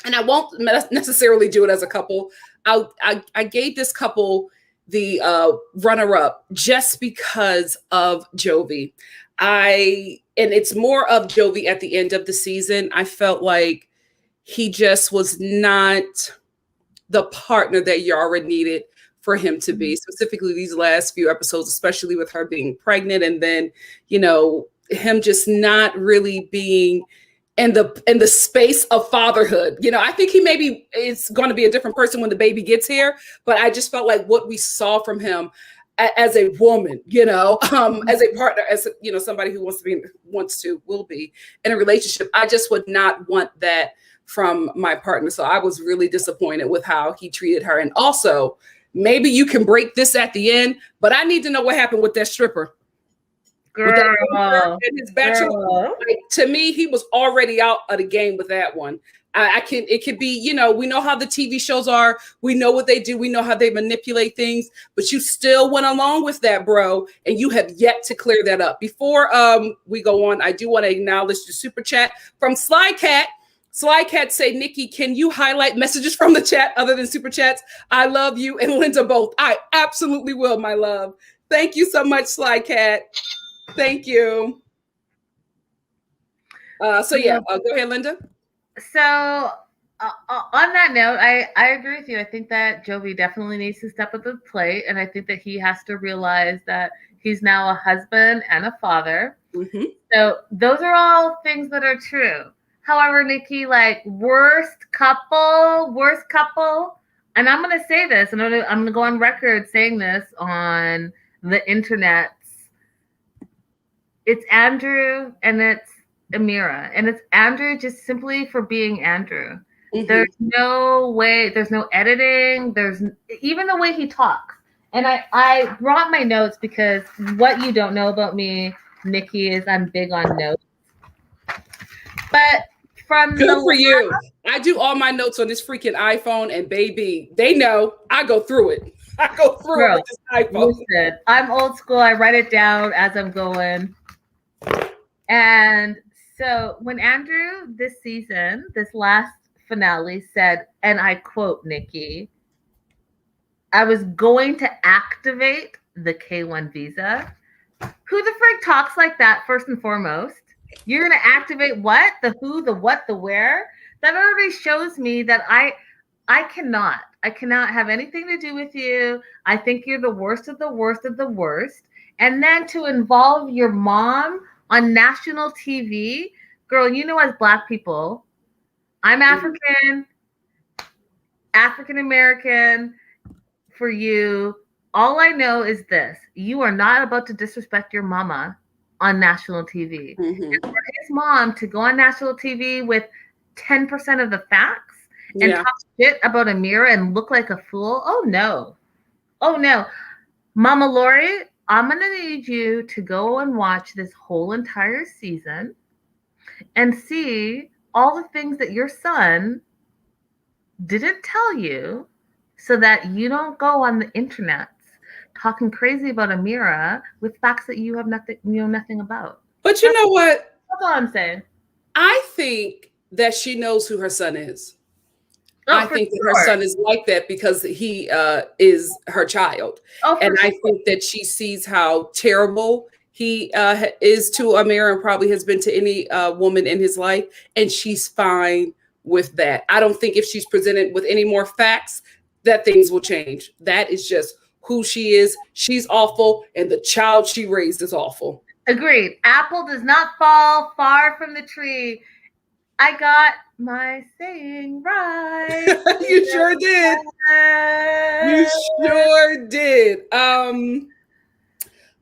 And I won't necessarily do it as a couple. I gave this couple the runner-up just because of Jovi. And it's more of Jovi at the end of the season. I felt like he just was not the partner that Yara needed for him to be, specifically these last few episodes, especially with her being pregnant, and then, you know, him just not really being in the space of fatherhood. You know, I think he maybe is going to be a different person when the baby gets here, but I just felt like what we saw from him as a woman, you know, as a partner, as, you know, somebody who will be in a relationship. I just would not want that from my partner. So I was really disappointed with how he treated her. And also maybe you can break this at the end, but I need to know what happened with that stripper. Girl, and his bachelor. Like, to me, he was already out of the game with that one. It could be, we know how the TV shows are. We know what they do. We know how they manipulate things, but you still went along with that, bro. And you have yet to clear that up. Before we go on, I do want to acknowledge the super chat from Sly Cat. Sly Cat say, Nikki, can you highlight messages from the chat other than super chats? I love you and Linda both. I absolutely will, my love. Thank you so much, Sly Cat. Thank you. Go ahead, Linda. So on that note, I agree with you. I think that Jovi definitely needs to step up to the plate, and I think that he has to realize that he's now a husband and a father. Mm-hmm. So those are all things that are true. However, Nikki, like worst couple, and I'm gonna say this, and I'm gonna go on record saying this on the internet. It's Andrew and it's Amira, and it's Andrew just simply for being Andrew. Mm-hmm. There's no way, there's no editing, there's even the way he talks. And I brought my notes because what you don't know about me, Nikki, is I'm big on notes. But from good for you. I do all my notes on this freaking iPhone, and baby, they know I go through it. I go through it with this iPhone. Listen, I'm old school. I write it down as I'm going. And so when Andrew this season, this last finale said, and I quote, Nikki, I was going to activate the K1 visa. Who the frick talks like that first and foremost? You're going to activate what? The who, the what, the where? That already shows me that I cannot have anything to do with you. I think you're the worst of the worst of the worst. And then to involve your mom on national TV, girl, as Black people, I'm African American. For you, all I know is this: you are not about to disrespect your mama on national TV. Mm-hmm. And for his mom to go on national TV with 10% of the facts and talk shit about Amira and look like a fool, oh no, Mama Lori, I'm going to need you to go and watch this whole entire season and see all the things that your son didn't tell you so that you don't go on the internet talking crazy about Amira with facts that you have nothing about. But you know what? That's all I'm saying. I think that she knows who her son is. I think that her son is like that because he is her child. And I think that she sees how terrible he is to Amira and probably has been to any woman in his life. And she's fine with that. I don't think if she's presented with any more facts that things will change. That is just who she is. She's awful. And the child she raised is awful. Agreed. Apple does not fall far from the tree. I got my saying right. You sure did. You sure did.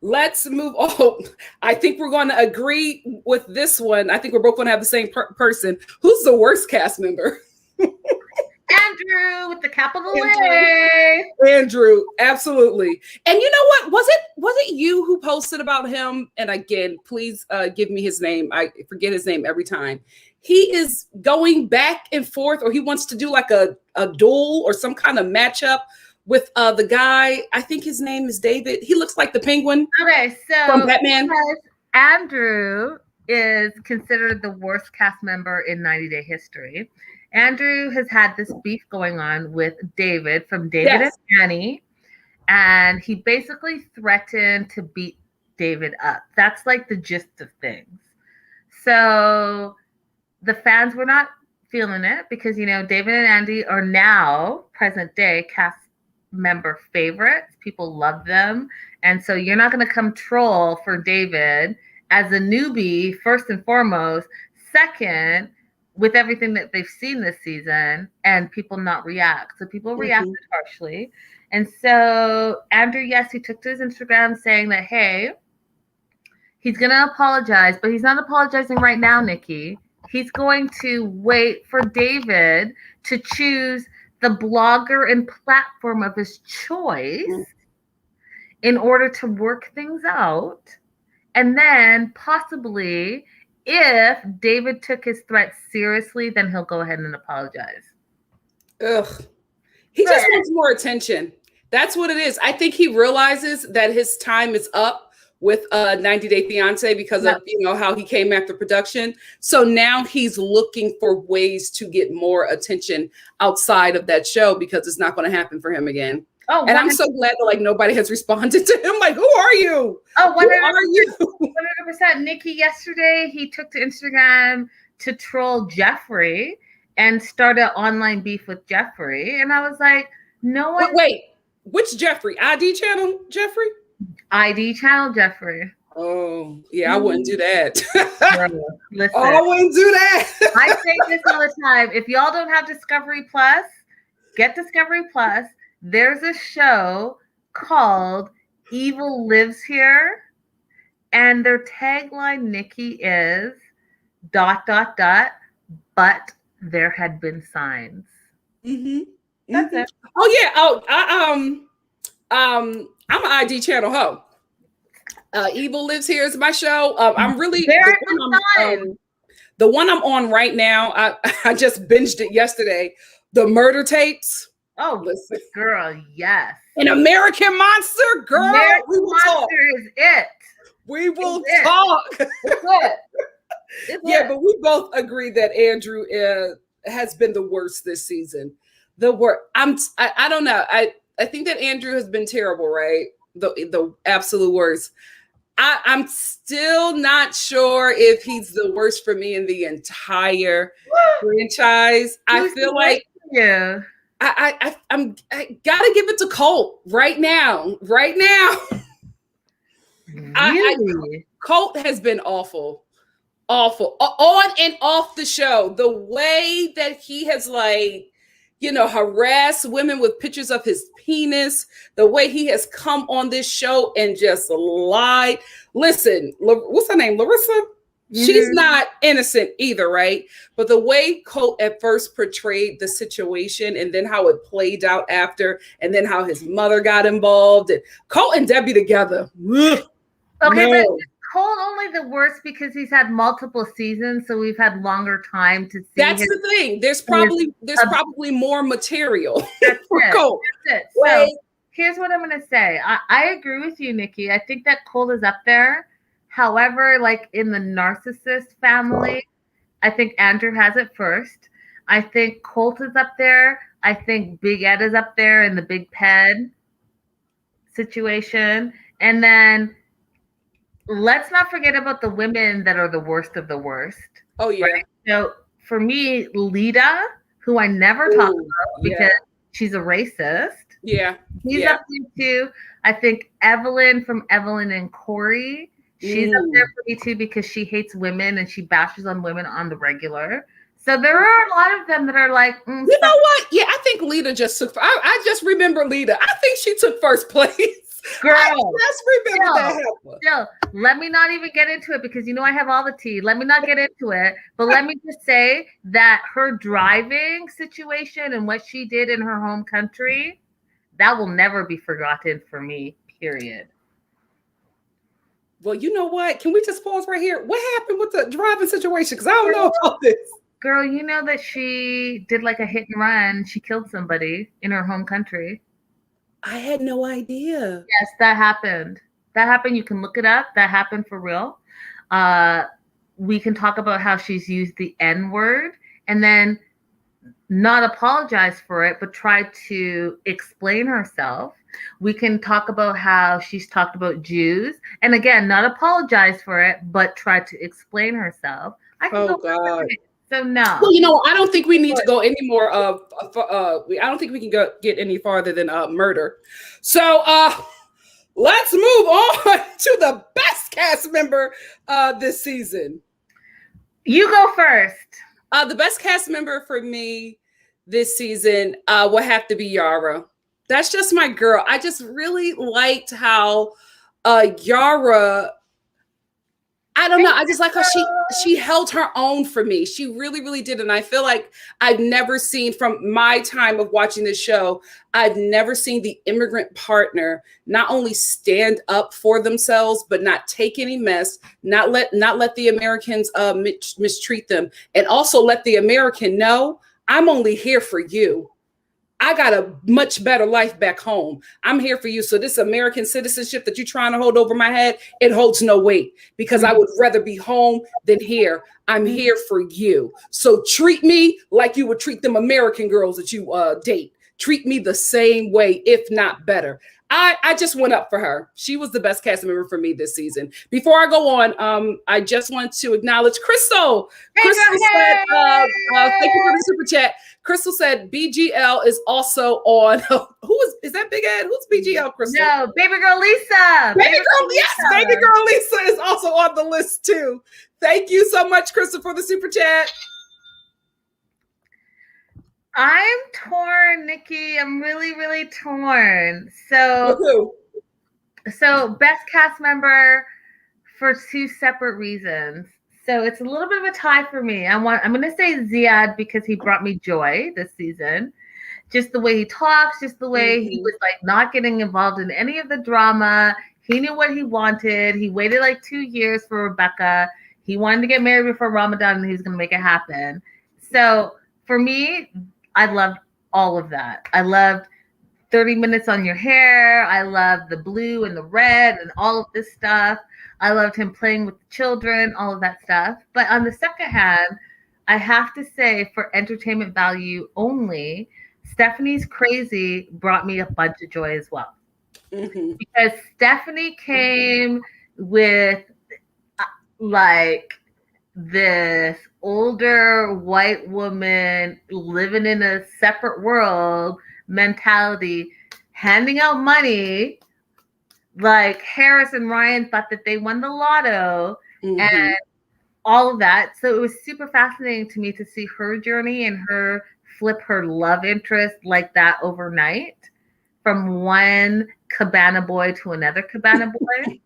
Let's move on. I think we're going to agree with this one. I think we're both going to have the same person. Who's the worst cast member? Andrew with the capital A. Andrew, absolutely. And you know what? Was it you who posted about him? And again, please give me his name. I forget his name every time. He is going back and forth, or he wants to do like a duel or some kind of matchup with the guy. I think his name is David. He looks like the Penguin. Okay, so from Batman. Andrew is considered the worst cast member in 90 Day history. Andrew has had this beef going on with David from David and Annie, and he basically threatened to beat David up. That's like the gist of things. So the fans were not feeling it because, David and Andy are now present day cast member favorites. People love them. And so you're not going to come troll for David as a newbie, first and foremost. Second, with everything that they've seen this season and people not react. So people reacted harshly. And so Andrew, yes, he took to his Instagram saying that, hey, he's going to apologize, but he's not apologizing right now, Nikki. He's going to wait for David to choose the blogger and platform of his choice in order to work things out. And then possibly, if David took his threat seriously, then he'll go ahead and apologize. Ugh. He just wants more attention. That's what it is. I think he realizes that his time is up with 90 Day Fiance because of how he came after production. So now he's looking for ways to get more attention outside of that show because it's not going to happen for him again. Oh, and I'm so glad that nobody has responded to him. Like, who are you? Oh, 100%. Nikki yesterday, he took to Instagram to troll Jeffrey and start an online beef with Jeffrey. And I was like, no one. Wait, which Jeffrey? ID channel Jeffrey? ID channel Jeffrey. Oh, yeah, I wouldn't do that. Listen, I wouldn't do that. I say this all the time. If y'all don't have Discovery Plus, get Discovery Plus. There's a show called Evil Lives Here. And their tagline, Nikki, is ... but there had been signs. That's it. Oh yeah. I'm an ID channel hoe. Evil Lives Here is my show. I'm really the one I'm on right now. I just binged it yesterday. The Murder Tapes. Oh, listen, girl, yes. An American Monster, girl. American Monster is it. We will talk. Yeah, but we both agree that Andrew has been the worst this season. The worst. I don't know. I think that Andrew has been terrible, right? The absolute worst. I'm still not sure if he's the worst for me in the entire franchise. I feel like I gotta give it to Colt right now. Right now. Really? Colt has been awful on and off the show. The way that he has harassed women with pictures of his penis, the way he has come on this show and just lied. Listen, what's her name? Larissa? She's not innocent either, right? But the way Colt at first portrayed the situation and then how it played out after, and then how his mother got involved, and Colt and Debbie together. Okay, but is Colt only the worst because he's had multiple seasons, so we've had longer time to see. That's the thing. There's probably more material for Colt. That's it. So here's what I'm gonna say. I agree with you, Nikki. I think that Colt is up there. However, in the narcissist family, I think Andrew has it first. I think Colt is up there. I think Big Ed is up there in the Big Ped situation. And then let's not forget about the women that are the worst of the worst. Oh, yeah. Right? So for me, Lita, who I never talk about because she's a racist. Yeah. He's up there too. I think Evelyn from Evelyn and Corey. She's up there for me too because she hates women and she bashes on women on the regular. So there are a lot of them that are like, you know what? Yeah, I think Lita just took. I just remember Lita. I think she took first place. Girl, I just remember that happened. Still, let me not even get into it because I have all the tea. Let me not get into it. But let me just say that her driving situation and what she did in her home country, that will never be forgotten for me. Period. Well, you know what? Can we just pause right here? What happened with the driving situation? Because I don't know about this. Girl, you know that she did a hit and run. She killed somebody in her home country. I had no idea. Yes, that happened. You can look it up. That happened for real. We can talk about how she's used the N-word and then not apologize for it, but try to explain herself. We can talk about how she's talked about Jews and again, not apologize for it, but try to explain herself. God. So no. Well, I don't think we need to go any more I don't think we can get any farther than murder. So let's move on to the best cast member this season. You go first. The best cast member for me this season will have to be Yara. That's just my girl. I just really liked how Yara I don't know. I just like how she held her own for me. She really, really did. And I feel like I've never seen, from my time of watching this show, I've never seen the immigrant partner not only stand up for themselves, but not take any mess, not let the Americans mistreat them, and also let the American know, I'm only here for you. I got a much better life back home. I'm here for you. So this American citizenship that you're trying to hold over my head, it holds no weight, because I would rather be home than here. I'm here for you. So treat me like you would treat them American girls that you date. Treat me the same way, if not better. I just went up for her. She was the best cast member for me this season. Before I go on, I just want to acknowledge Crystal. Crystal said, thank you for the super chat. Crystal said BGL is also on. Is that Big Ed? Who's BGL, Crystal? No, baby girl Lisa. Baby girl Lisa is also on the list too. Thank you so much, Crystal, for the super chat. I'm torn, Nikki. I'm really, really torn. So best cast member for two separate reasons. So it's a little bit of a tie for me. I'm going to say Ziad, because he brought me joy this season. Just the way he talks, just the way he was like not getting involved in any of the drama. He knew what he wanted. He waited like 2 years for Rebecca. He wanted to get married before Ramadan, and he was going to make it happen. So for me, I loved all of that. I loved 30 minutes on your hair. I loved the blue and the red and all of this stuff. I loved him playing with the children, all of that stuff. But on the second hand, I have to say, for entertainment value only, Stephanie's Crazy brought me a bunch of joy as well. Because Stephanie came with like this older white woman living in a separate world mentality, handing out money. Like Harris and Ryan thought that they won the lotto and all of that. So it was super fascinating to me to see her journey and her flip her love interest like that overnight, from one cabana boy to another cabana boy.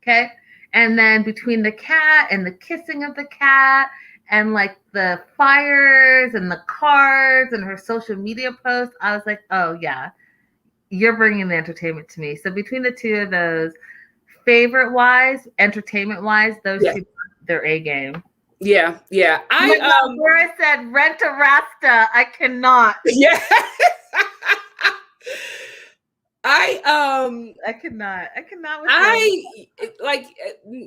Okay. And then between the cat and the kissing of the cat and like the fires and the cars and her social media posts, I was like, oh yeah, you're bringing the entertainment to me. So between the two of those, favorite wise, entertainment wise, those two, their A game. Yeah. Where I said rent a Rasta, I cannot. Yeah. I cannot. Like,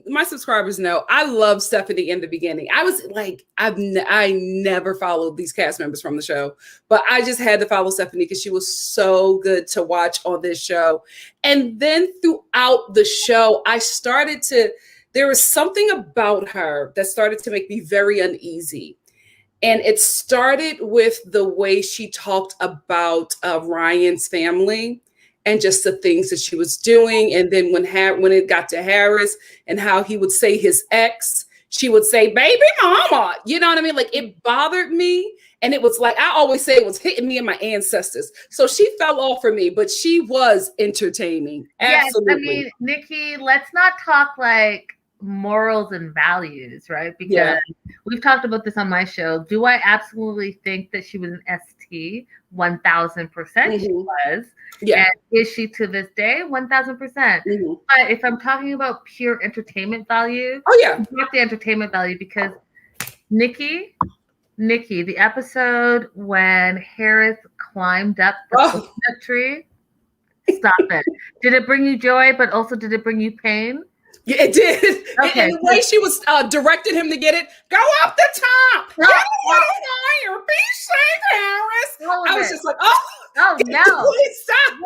my subscribers know I love Stephanie in the beginning. I was like, I never followed these cast members from the show, but I just had to follow Stephanie because she was so good to watch on this show. And then throughout the show, there was something about her that started to make me very uneasy. And it started with the way she talked about Ryan's family and just the things that she was doing. And then when it got to Harris and how he would say his ex, she would say, baby mama, you know what I mean? Like, it bothered me. And it was like, I always say, it was hitting me and my ancestors. So she fell off for me, but she was entertaining. Absolutely. Yes, I mean, Nikki, let's not talk like morals and values, right? Because we've talked about this on my show. Do I absolutely think that she was an ST? 1000% she was. Yeah. And is she to this day? 1000%. But if I'm talking about pure entertainment value, not the entertainment value, because Nikki, the episode when Harris climbed up the coconut tree, stop it. Did it bring you joy, but also did it bring you pain? Yeah, it did. Okay. And the way she was directing him to get it, go up the top. Get it higher. Be safe, Harris. I was just like, oh no. Please stop.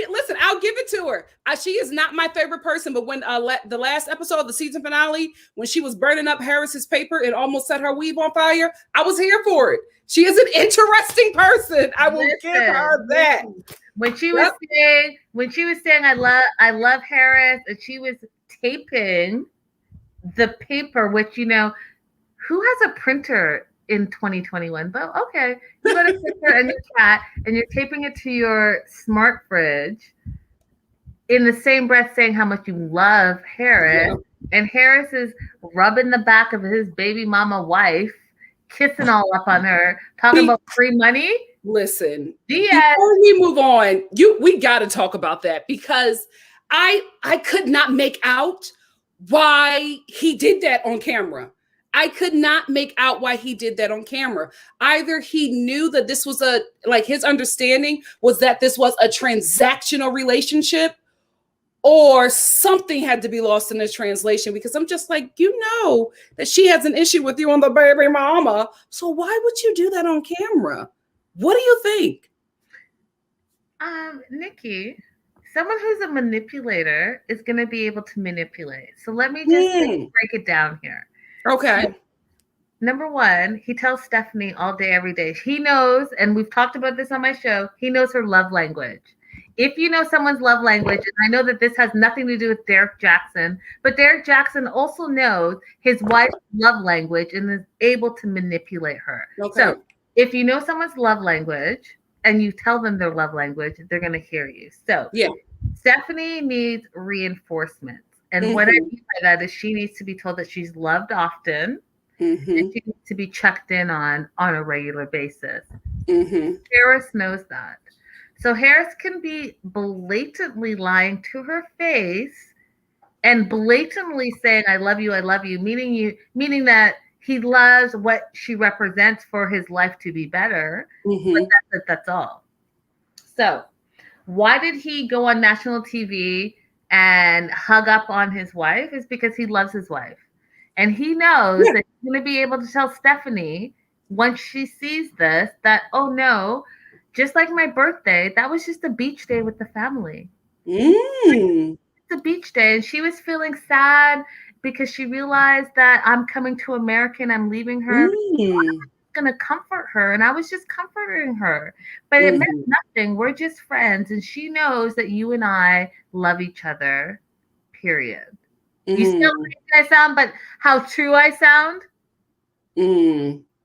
Listen, I'll give it to her. She is not my favorite person, but when the last episode of the season finale, when she was burning up Harris's paper and almost set her weave on fire, I was here for it. She is an interesting person. I will give her that. When she was saying I love Harris, and she was taping the paper, which, you know, who has a printer in 2021? But okay, you got a printer and your cat, and you're taping it to your smart fridge. in the same breath saying how much you love Harris, and Harris is rubbing the back of his baby mama wife, kissing all up on her, talking about free money. Listen, before we move on, we got to talk about that, because I could not make out why he did that on camera. I could not make out why he did that on camera. Either he knew that this was his understanding was that this was a transactional relationship, or something had to be lost in the translation, because I'm just like, that she has an issue with you on the baby mama. So why would you do that on camera? What do you think? Nikki, someone who's a manipulator is going to be able to manipulate. So let me just break it down here. Okay. So, number one, he tells Stephanie all day, every day. He knows, and we've talked about this on my show, he knows her love language. If you know someone's love language, and I know that this has nothing to do with Derek Jackson, but Derek Jackson also knows his wife's love language and is able to manipulate her. Okay. So if you know someone's love language and you tell them their love language, they're going to hear you. So Stephanie needs reinforcement. And what I mean by that is she needs to be told that she's loved often, and she needs to be checked in on a regular basis. Harris knows that. So Harris can be blatantly lying to her face and blatantly saying, I love you, meaning that he loves what she represents for his life to be better. But that's all. So why did he go on national TV and hug up on his wife? Is because he loves his wife. And he knows that he's going to be able to tell Stephanie once she sees this that, oh no, just like my birthday, that was just a beach day with the family. It's a beach day. And she was feeling sad because she realized that I'm coming to America and I'm leaving her. I'm going to comfort her. And I was just comforting her. But it meant nothing. We're just friends. And she knows that you and I love each other, period. You still think I sound, but how true I sound?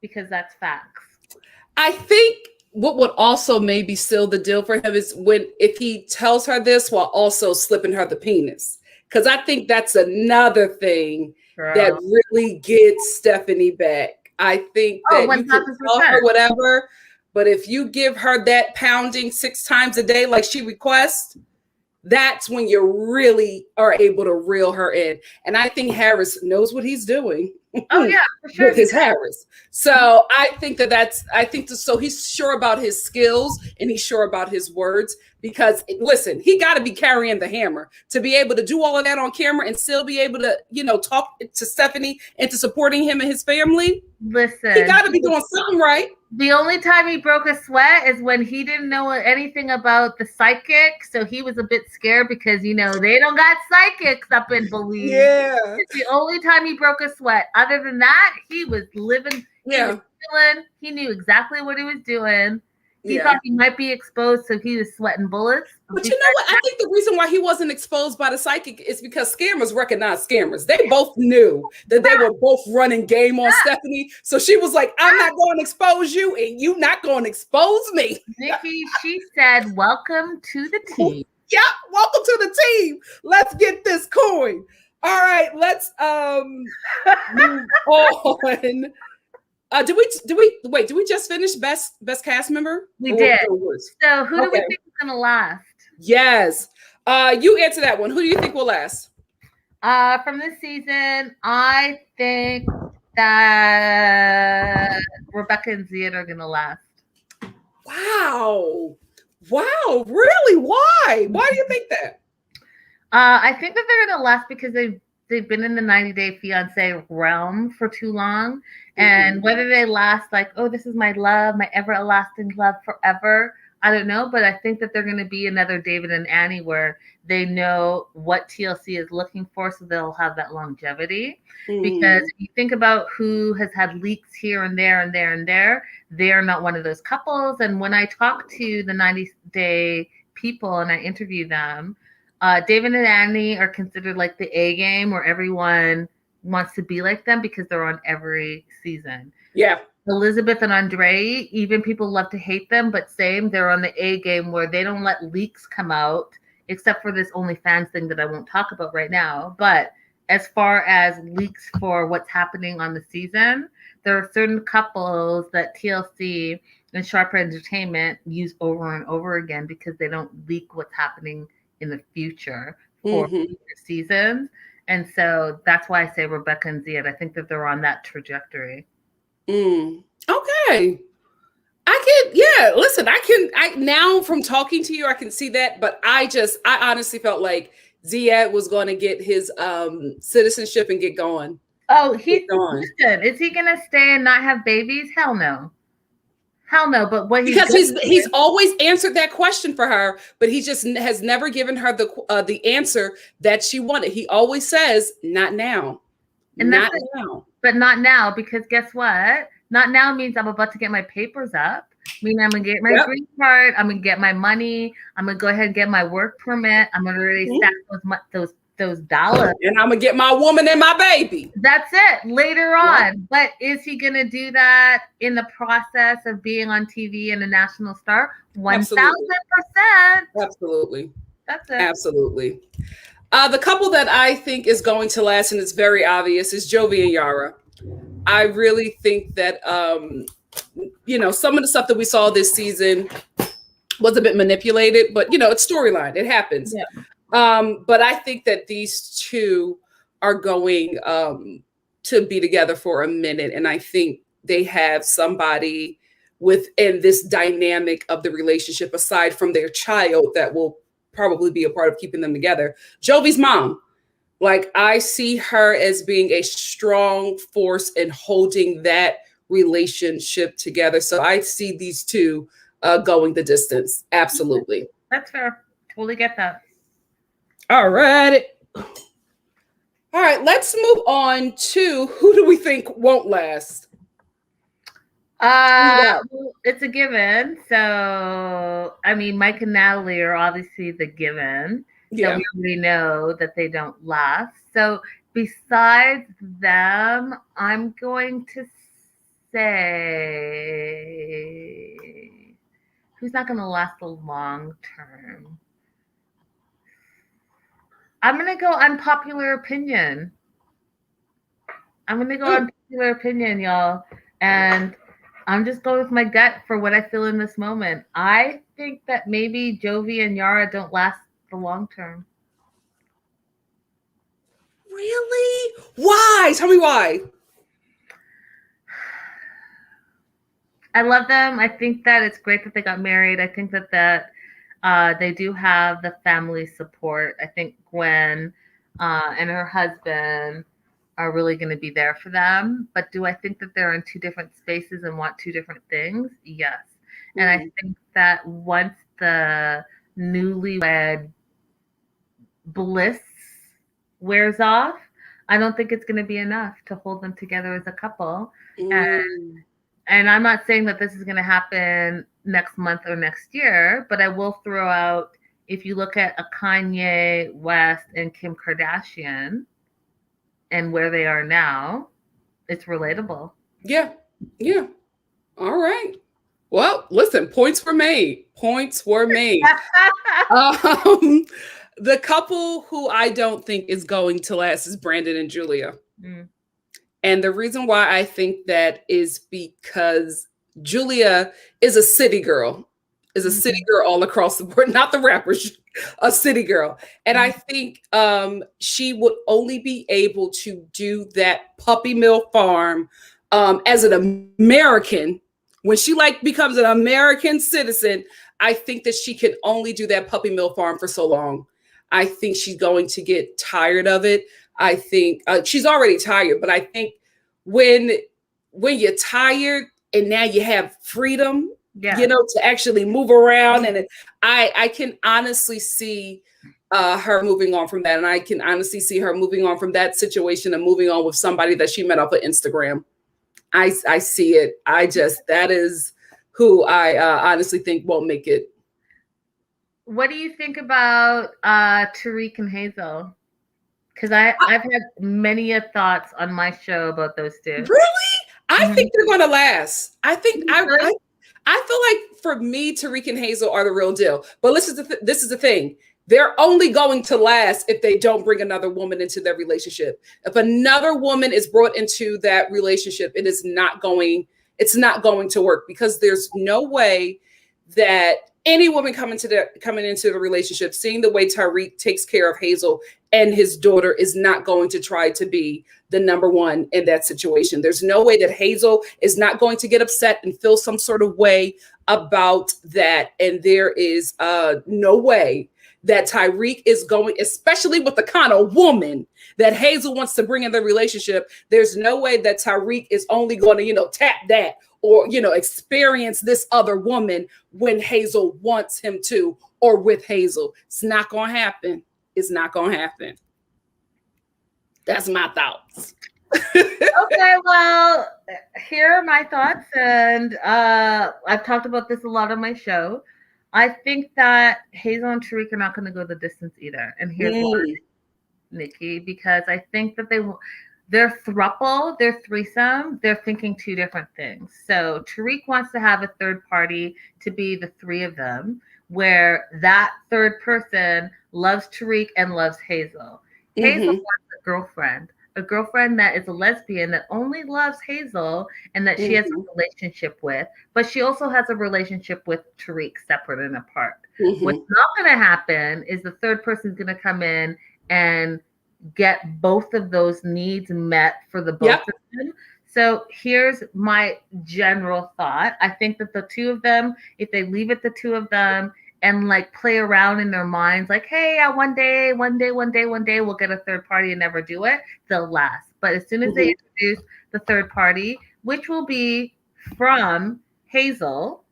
Because that's facts. I think what would also maybe seal the deal for him is if he tells her this while also slipping her the penis. Because I think that's another thing that really gets Stephanie back. I think that you can tell her whatever, but if you give her that pounding 6 times a day like she requests, that's when you really are able to reel her in. And I think Harris knows what he's doing. Oh yeah, for sure. With his Harris. So I think so he's sure about his skills and he's sure about his words, because listen, he got to be carrying the hammer to be able to do all of that on camera and still be able to, talk to Stephanie into supporting him and his family. Listen, he got to be doing something right. The only time he broke a sweat is when he didn't know anything about the psychic. So he was a bit scared because, they don't got psychics up in Belize. Yeah. It's the only time he broke a sweat. Other than that, he was living. He was chilling. He knew exactly what he was doing. He thought he might be exposed, so he was sweating bullets. But you know what? I think the reason why he wasn't exposed by the psychic is because scammers recognize scammers. They both knew that they were both running game on Stephanie. So she was like, I'm not going to expose you, and you not going to expose me. Nikki, she said, welcome to the team. Yeah, welcome to the team. Let's get this coin. All right, let's move on. Did we just finish best cast member? We did. So who do we think is gonna last? Yes. You answer that one. Who do you think will last? From this season, I think that Rebecca and Ziad are gonna last. Wow. Really? Why? Why do you think that? I think that they're gonna last because they've been in the 90-day fiance realm for too long. And whether they last like, oh, this is my love, my everlasting love forever, I don't know. But I think that they're going to be another David and Annie where they know what TLC is looking for, so they'll have that longevity. Because if you think about who has had leaks here and there and there and there, they're not one of those couples. And when I talk to the 90-day people and I interview them, David and Annie are considered like the A game where everyone wants to be like them because they're on every season. Yeah. Elizabeth and Andre, even people love to hate them, but they're on the A game where they don't let leaks come out except for this OnlyFans thing that I won't talk about right now. But as far as leaks for what's happening on the season, there are certain couples that TLC and Sharp Entertainment use over and over again because they don't leak what's happening in the future for future seasons. And so that's why I say Rebecca and Ziad. I think that they're on that trajectory. Okay. Listen, I now from talking to you, I can see that, but I honestly felt like Ziad was going to get his citizenship and get going. Oh, listen, is he going to stay and not have babies? Hell no. But what because he's always answered that question for her, but he just has never given her the answer that she wanted. He always says, "Not now," and not now. But not now, because guess what? Not now means I'm about to get my papers up. Meaning I'm gonna get my green card. I'm gonna get my money. I'm gonna go ahead and get my work permit. I'm gonna really stack those dollars, and I'm gonna get my woman and my baby. That's it. Later on, but is he gonna do that in the process of being on TV and a national star? 1,000%. Absolutely. That's it. Absolutely. The couple that I think is going to last, and it's very obvious, is Jovi and Yara. I really think that some of the stuff that we saw this season was a bit manipulated, but it's storyline. It happens. Yeah. But I think that these two are going to be together for a minute. And I think they have somebody within this dynamic of the relationship, aside from their child, that will probably be a part of keeping them together. Jovi's mom, like, I see her as being a strong force in holding that relationship together. So I see these two going the distance. Absolutely. That's fair. Totally get that. All right. Let's move on to who do we think won't last? It's a given. So, I mean, Mike and Natalie are obviously the given. Yeah. So we know that they don't last. So besides them, I'm going to say who's not going to last a long term. I'm going to go unpopular opinion. Y'all. And I'm just going with my gut for what I feel in this moment. I think that maybe Jovi and Yara don't last the long term. Really? Why? Tell me why. I love them. I think that it's great that they got married. I think that they do have the family support. I think Gwen and her husband are really going to be there for them. But do I think that they're in two different spaces and want two different things? Yes. Mm-hmm. And I think that once the newlywed bliss wears off, I don't think it's going to be enough to hold them together as a couple. And I'm not saying that this is going to happen next month or next year, but I will throw out, if you look at a Kanye West and Kim Kardashian and where they are now, it's relatable. Yeah. All right. Well, listen, points were made. The couple who I don't think is going to last is Brandon and Julia. And the reason why I think that is because Julia is a city girl, all across the board, not the rappers, a city girl. And I think she would only be able to do that puppy mill farm as an American. When she becomes an American citizen, I think that she can only do that puppy mill farm for so long. I think she's going to get tired of it. I think she's already tired, but I think when you're tired and now you have freedom, to actually move around, and I can honestly see her moving on from that, and I can honestly see her moving on from that situation and moving on with somebody that she met off of Instagram. I see it. That is who I honestly think won't make it. What do you think about Tariq and Hazel? Because I've had many thoughts on my show about those two. Really? I think they're going to last. I think I feel like for me, Tariq and Hazel are the real deal. But this is the thing. they're only going to last if they don't bring another woman into their relationship. If another woman is brought into that relationship, it's not going to work, because there's no way that any woman coming into the relationship, seeing the way Tariq takes care of Hazel and his daughter, is not going to try to be the number one in that situation. There's no way that Hazel is not going to get upset and feel some sort of way about that. And there is no way that Tariq is going, especially with the kind of woman that Hazel wants to bring in the relationship, there's no way that Tariq is only going to, tap that or, experience this other woman when Hazel wants him to, or with Hazel. It's not going to happen. It's not going to happen. That's my thoughts. Okay, well, here are my thoughts. And I've talked about this a lot on my show. I think that Hazel and Tariq are not going to go the distance either. And here's why, Nikki, because I think that their throuple, their threesome, they're thinking two different things. So Tariq wants to have a third party to be the three of them, where that third person loves Tariq and loves Hazel. Hazel wants a girlfriend that is a lesbian that only loves Hazel and that she has a relationship with, but she also has a relationship with Tariq separate and apart. What's not going to happen is the third person is going to come in and get both of those needs met for the both of them. So here's my general thought. I think that the two of them, if they leave it the two of them and like play around in their minds, like, hey, one day we'll get a third party and never do it, they'll last. But as soon as they introduce the third party, which will be from Hazel,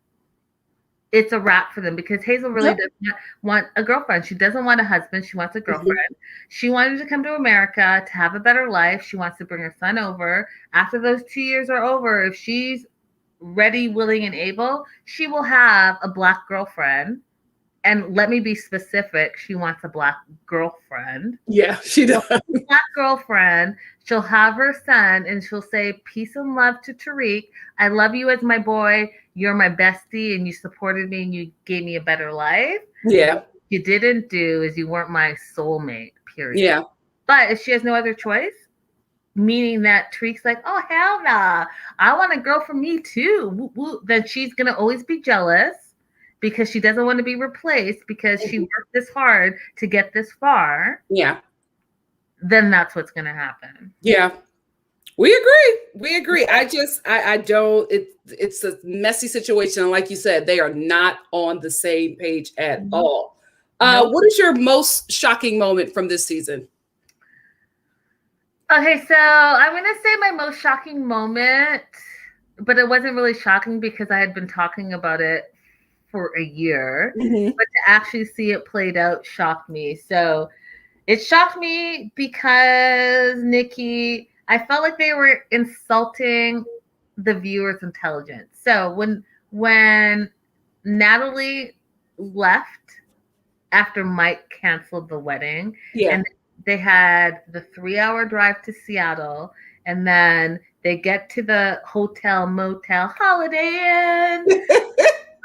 it's a wrap for them, because Hazel really does not want a girlfriend. She doesn't want a husband. She wants a girlfriend. She wanted to come to America to have a better life. She wants to bring her son over. After those 2 years are over, if she's ready, willing, and able, she will have a Black girlfriend. And let me be specific. She wants a Black girlfriend. Yeah, she does. Black girlfriend. She'll have her son and she'll say, peace and love to Tariq. I love you as my boy. You're my bestie and you supported me and you gave me a better life. Yeah. What you didn't do is you weren't my soulmate, period. Yeah. But if she has no other choice, meaning that Tariq's like, oh, hell nah, I want a girl for me too, woo, woo, then she's going to always be jealous, because she doesn't want to be replaced, because she worked this hard to get this far. Yeah. Then that's what's going to happen. Yeah. We agree. I don't, it's a messy situation. And like you said, they are not on the same page at all. What is your most shocking moment from this season? Okay, so I'm going to say my most shocking moment, but it wasn't really shocking because I had been talking about it for a year, but to actually see it played out shocked me. So it shocked me because, Nikki, I felt like they were insulting the viewer's intelligence. So when Natalie left after Mike canceled the wedding, and they had the 3-hour drive to Seattle, and then they get to the hotel, motel, Holiday Inn.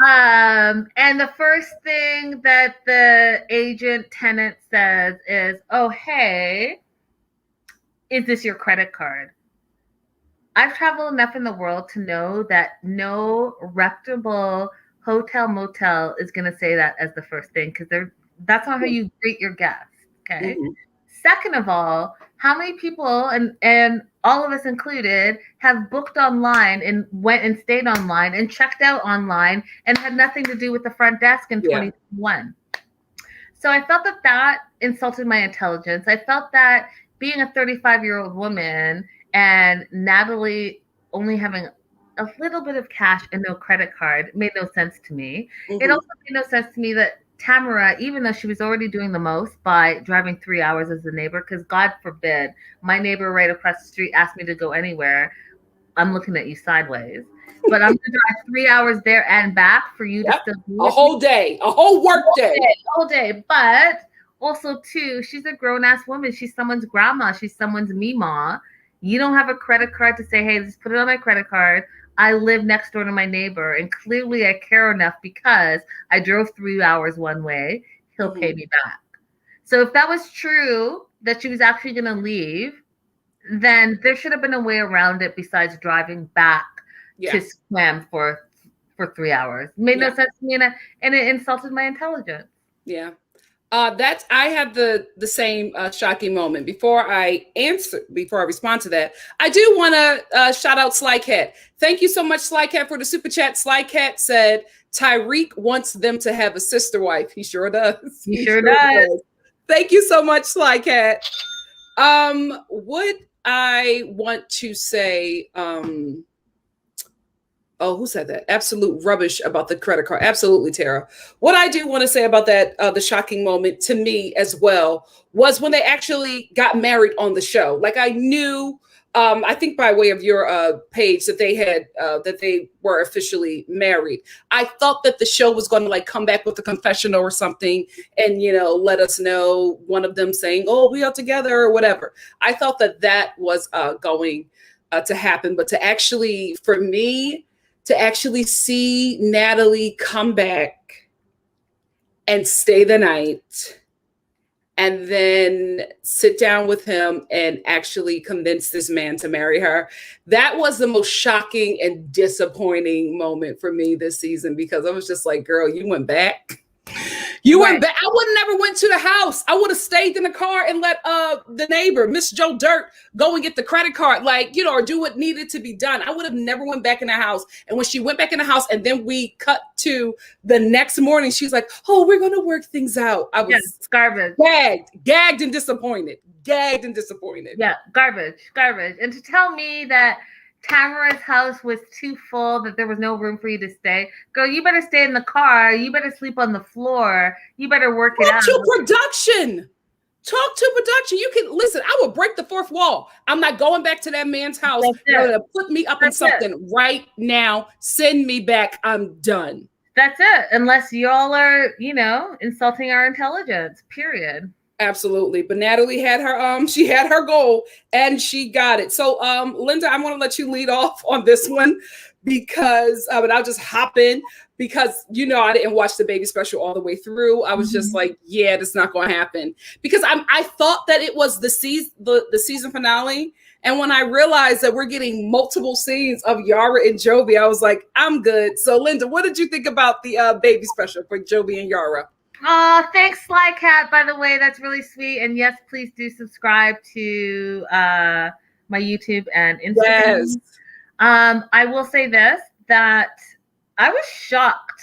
And the first thing that the agent tenant says is, oh, hey, is this your credit card? I've traveled enough in the world to know that no reputable hotel, motel is going to say that as the first thing, because that's not how you greet your guests. Okay. Second of all, how many people, and all of us included, have booked online and went and stayed online and checked out online and had nothing to do with the front desk in 2021? So I felt that insulted my intelligence. I felt that being a 35-year-old woman and Natalie only having a little bit of cash and no credit card made no sense to me. It also made no sense to me that Tamara, even though she was already doing the most by driving 3 hours as a neighbor, because God forbid my neighbor right across the street asked me to go anywhere, I'm looking at you sideways. But I'm going to drive 3 hours there and back for you to still do a whole day, a whole work day. Whole day. But also, too, she's a grown-ass woman. She's someone's grandma. She's someone's meemaw. You don't have a credit card to say, hey, just put it on my credit card. I live next door to my neighbor, and clearly I care enough because I drove 3 hours one way. He'll pay me back. So if that was true, that she was actually going to leave, then there should have been a way around it besides driving back to swim for 3 hours. It made no sense to me, and it insulted my intelligence. Yeah. I had the same shocking moment. Before I respond to that, I do want to shout out Sly Cat. Thank you so much, Sly Cat, for the super chat. Sly Cat said Tyreek wants them to have a sister wife. He sure does. He sure does. Thank you so much, Sly Cat. Would I want to say, oh, who said that? Absolute rubbish about the credit card. Absolutely, Tara. What I do want to say about that, the shocking moment to me as well, was when they actually got married on the show. Like I knew, I think by way of your page that they were officially married. I thought that the show was going to like come back with a confessional or something and, let us know, one of them saying, oh, we are together or whatever. I thought that was going to happen, but to actually see Natalie come back and stay the night and then sit down with him and actually convince this man to marry her, that was the most shocking and disappointing moment for me this season, because I was just like, girl, you went back. You went back. I would have never went to the house. I would have stayed in the car and let the neighbor, Miss Joe Dirt, go and get the credit card, or do what needed to be done. I would have never went back in the house. And when she went back in the house and then we cut to the next morning, she's like, oh, we're going to work things out. I was garbage. Gagged and disappointed. Yeah, garbage. And to tell me that Tamara's house was too full, that there was no room for you to stay. Girl, you better stay in the car. You better sleep on the floor. You better work it out. Talk to production. You can listen. I will break the fourth wall. I'm not going back to that man's house. You're going to put me up in something right now. Send me back. I'm done. That's it. Unless y'all are, insulting our intelligence, period. Absolutely. But Natalie had her goal and she got it. So Linda, I want to let you lead off on this one because and I'll just hop in because I didn't watch the baby special all the way through. I was just like, yeah, that's not going to happen, because I thought that it was the season finale. And when I realized that we're getting multiple scenes of Yara and Jovi, I was like, I'm good. So Linda, what did you think about the baby special for Jovi and Yara? Thanks, Sly Cat, by the way. That's really sweet. And yes, please do subscribe to my YouTube and Instagram. Yes. I will say this, that I was shocked.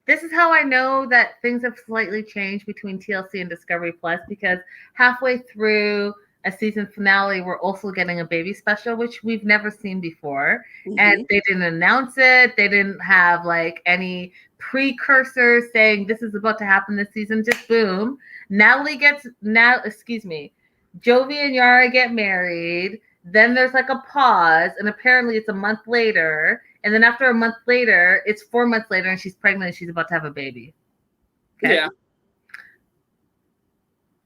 This is how I know that things have slightly changed between TLC and Discovery Plus, because halfway through a season finale, we're also getting a baby special, which we've never seen before. And they didn't announce it. They didn't have any precursors saying this is about to happen this season. Just boom. Jovi and Yara get married. Then there's a pause, and apparently it's a month later. And then after a month later, it's 4 months later, and she's pregnant and she's about to have a baby. Okay? Yeah.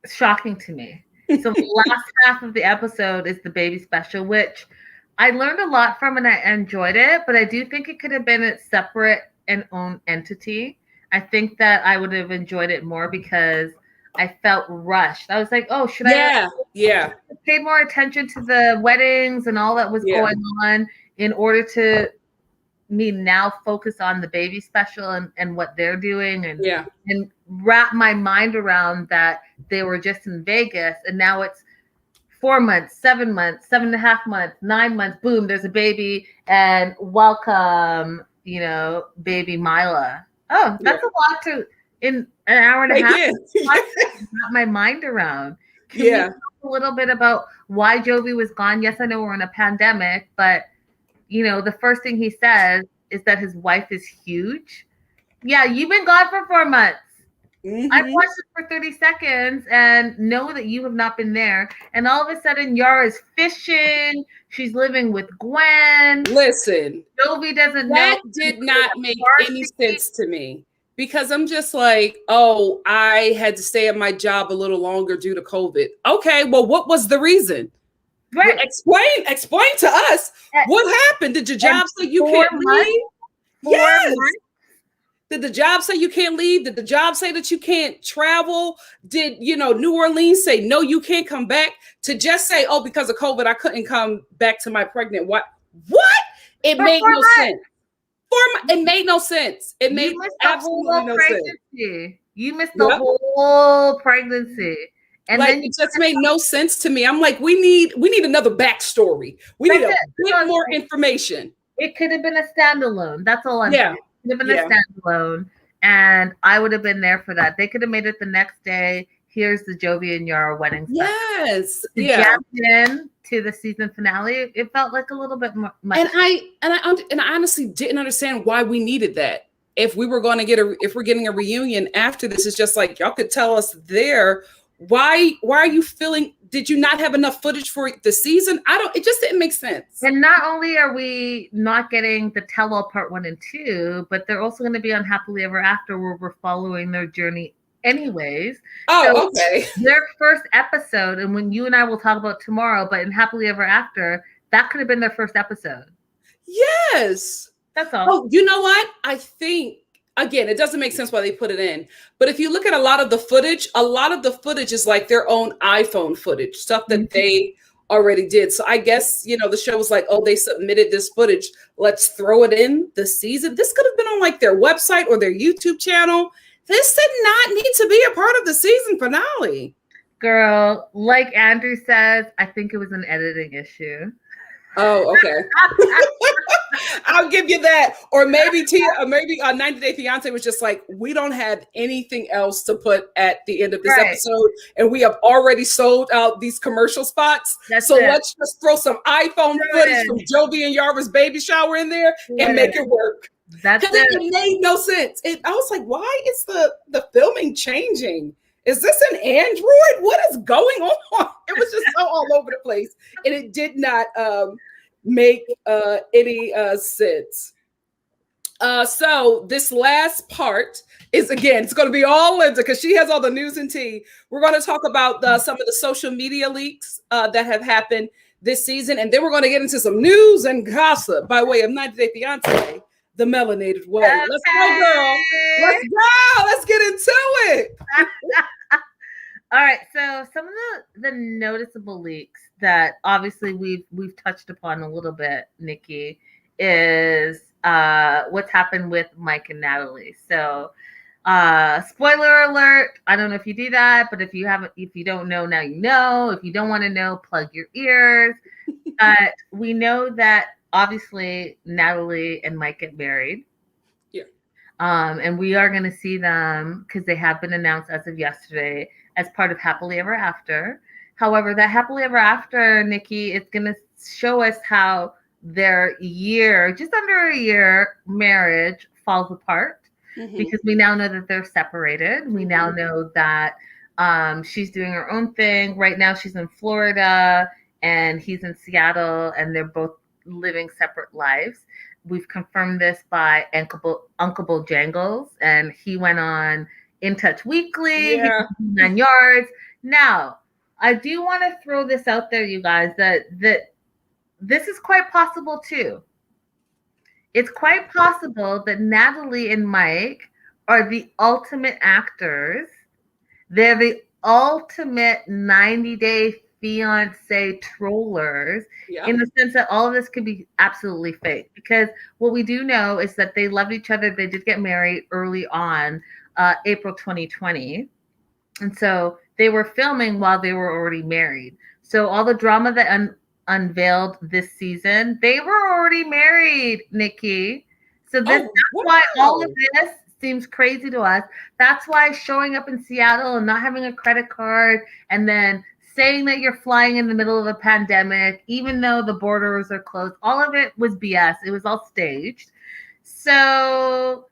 It's shocking to me. So the last half of the episode is the baby special, which I learned a lot from and I enjoyed it, but I do think it could have been a separate and own entity. I think that I would have enjoyed it more because I felt rushed. I was like, oh, should I pay more attention to the weddings and all that was going on in order to me now focus on the baby special and what they're doing and wrap my mind around that they were just in Vegas and now it's 4 months, 7 months, 7.5 months, 9 months, boom, there's a baby and welcome, baby Mila. Oh, that's a lot to in an hour and a half. Wrap my mind around. Can you talk a little bit about why Jovi was gone? Yes, I know we're in a pandemic, but the first thing he says is that his wife is huge. Yeah, you've been gone for 4 months. I've watched it for 30 seconds and know that you have not been there. And all of a sudden, Yara's fishing. She's living with Gwen. Listen, Jovi doesn't know. That did not make any sense to me. Because I'm just like, oh, I had to stay at my job a little longer due to COVID. Okay, well, what was the reason? Right. Well, explain to us what happened. Did your job say you can't leave? Yes. Did the job say you can't leave? Did the job say that you can't travel? Did, New Orleans say, no, you can't come back? To just say, oh, because of COVID, I couldn't come back to my pregnant wife. What? It made no sense. It made no sense. It made absolutely no sense. You missed the whole pregnancy. And like, then it just made no sense to me. I'm like, we need another backstory. We need a bit more information. It could have been a standalone. That's all I'm saying. It could have been a standalone. And I would have been there for that. They could have made it the next day. Here's the Jovi and Yara wedding special. Yes. Jump in to the season finale. It felt like a little bit much. And I honestly didn't understand why we needed that. If we were going to if we're getting a reunion after this, it's just like, y'all could tell us there. Why are you feeling? Did you not have enough footage for the season? It just didn't make sense. And not only are we not getting the tell-all part 1 and 2, but they're also going to be on Happily Ever After, where we're following their journey anyways. Oh, so okay. Their first episode, and when you and I will talk about tomorrow, but in Happily Ever After, that could have been their first episode. Yes. That's all. Oh, you know what? I think, again, it doesn't make sense why they put it in. But if you look at a lot of the footage is like their own iPhone footage, stuff that they already did. So I guess, the show was like, oh, they submitted this footage. Let's throw it in the season. This could have been on like their website or their YouTube channel. This did not need to be a part of the season finale. Girl, like Andrew says, I think it was an editing issue. Oh, okay. I'll give you that. Or maybe 90 Day Fiance was just like, we don't have anything else to put at the end of this episode, and we have already sold out these commercial spots. Let's just throw some iPhone footage from Jovi and Yara's baby shower in there and make it work. It made no sense. I was like, why is the filming changing? Is this an Android? What is going on? It was just so all over the place, and it did not make any sense. So this last part is, again, it's going to be all Linda because she has all the news and tea. We're going to talk about some of the social media leaks that have happened this season, and then we're going to get into some news and gossip by way of 90 Day Fiance, the Melanated Way. Okay. Let's go, girl. Let's go. Let's get into it. All right. So some of the noticeable leaks that obviously we've touched upon a little bit, Nikki, is what's happened with Mike and Natalie. So spoiler alert. I don't know if you do that, but if you don't know, now you know. If you don't want to know, plug your ears. But we know that obviously Natalie and Mike get married. Yeah. And we are going to see them because they have been announced as of yesterday as part of Happily Ever After. However, that Happily Ever After, Nikki, it's going to show us how their just under a year marriage falls apart because we now know that they're separated. We now know that she's doing her own thing. Right now she's in Florida and he's in Seattle, and they're both living separate lives. We've confirmed this by Uncle Bojangles, and he went on In Touch Weekly, 9 yards. Now, I do want to throw this out there, you guys, that this is quite possible too. It's quite possible that Natalie and Mike are the ultimate actors. They're the ultimate 90 Day Fiance trollers in the sense that all of this could be absolutely fake. Because what we do know is that they loved each other. They did get married early on, April 2020. And so they were filming while they were already married. So all the drama that unveiled this season, they were already married, Nikki. So that's why all of this seems crazy to us. That's why showing up in Seattle and not having a credit card and then saying that you're flying in the middle of a pandemic, even though the borders are closed, all of it was BS. It was all staged. So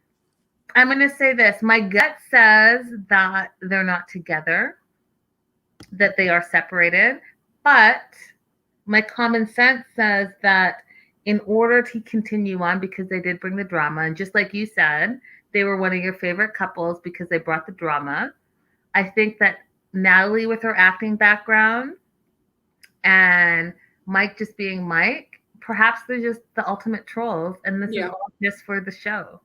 I'm going to say this. My gut says that they're not together, that they are separated, but my common sense says that in order to continue on, because they did bring the drama, and just like you said, they were one of your favorite couples because they brought the drama. I think that Natalie with her acting background and Mike just being Mike, perhaps they're just the ultimate trolls, and this is all just for the show.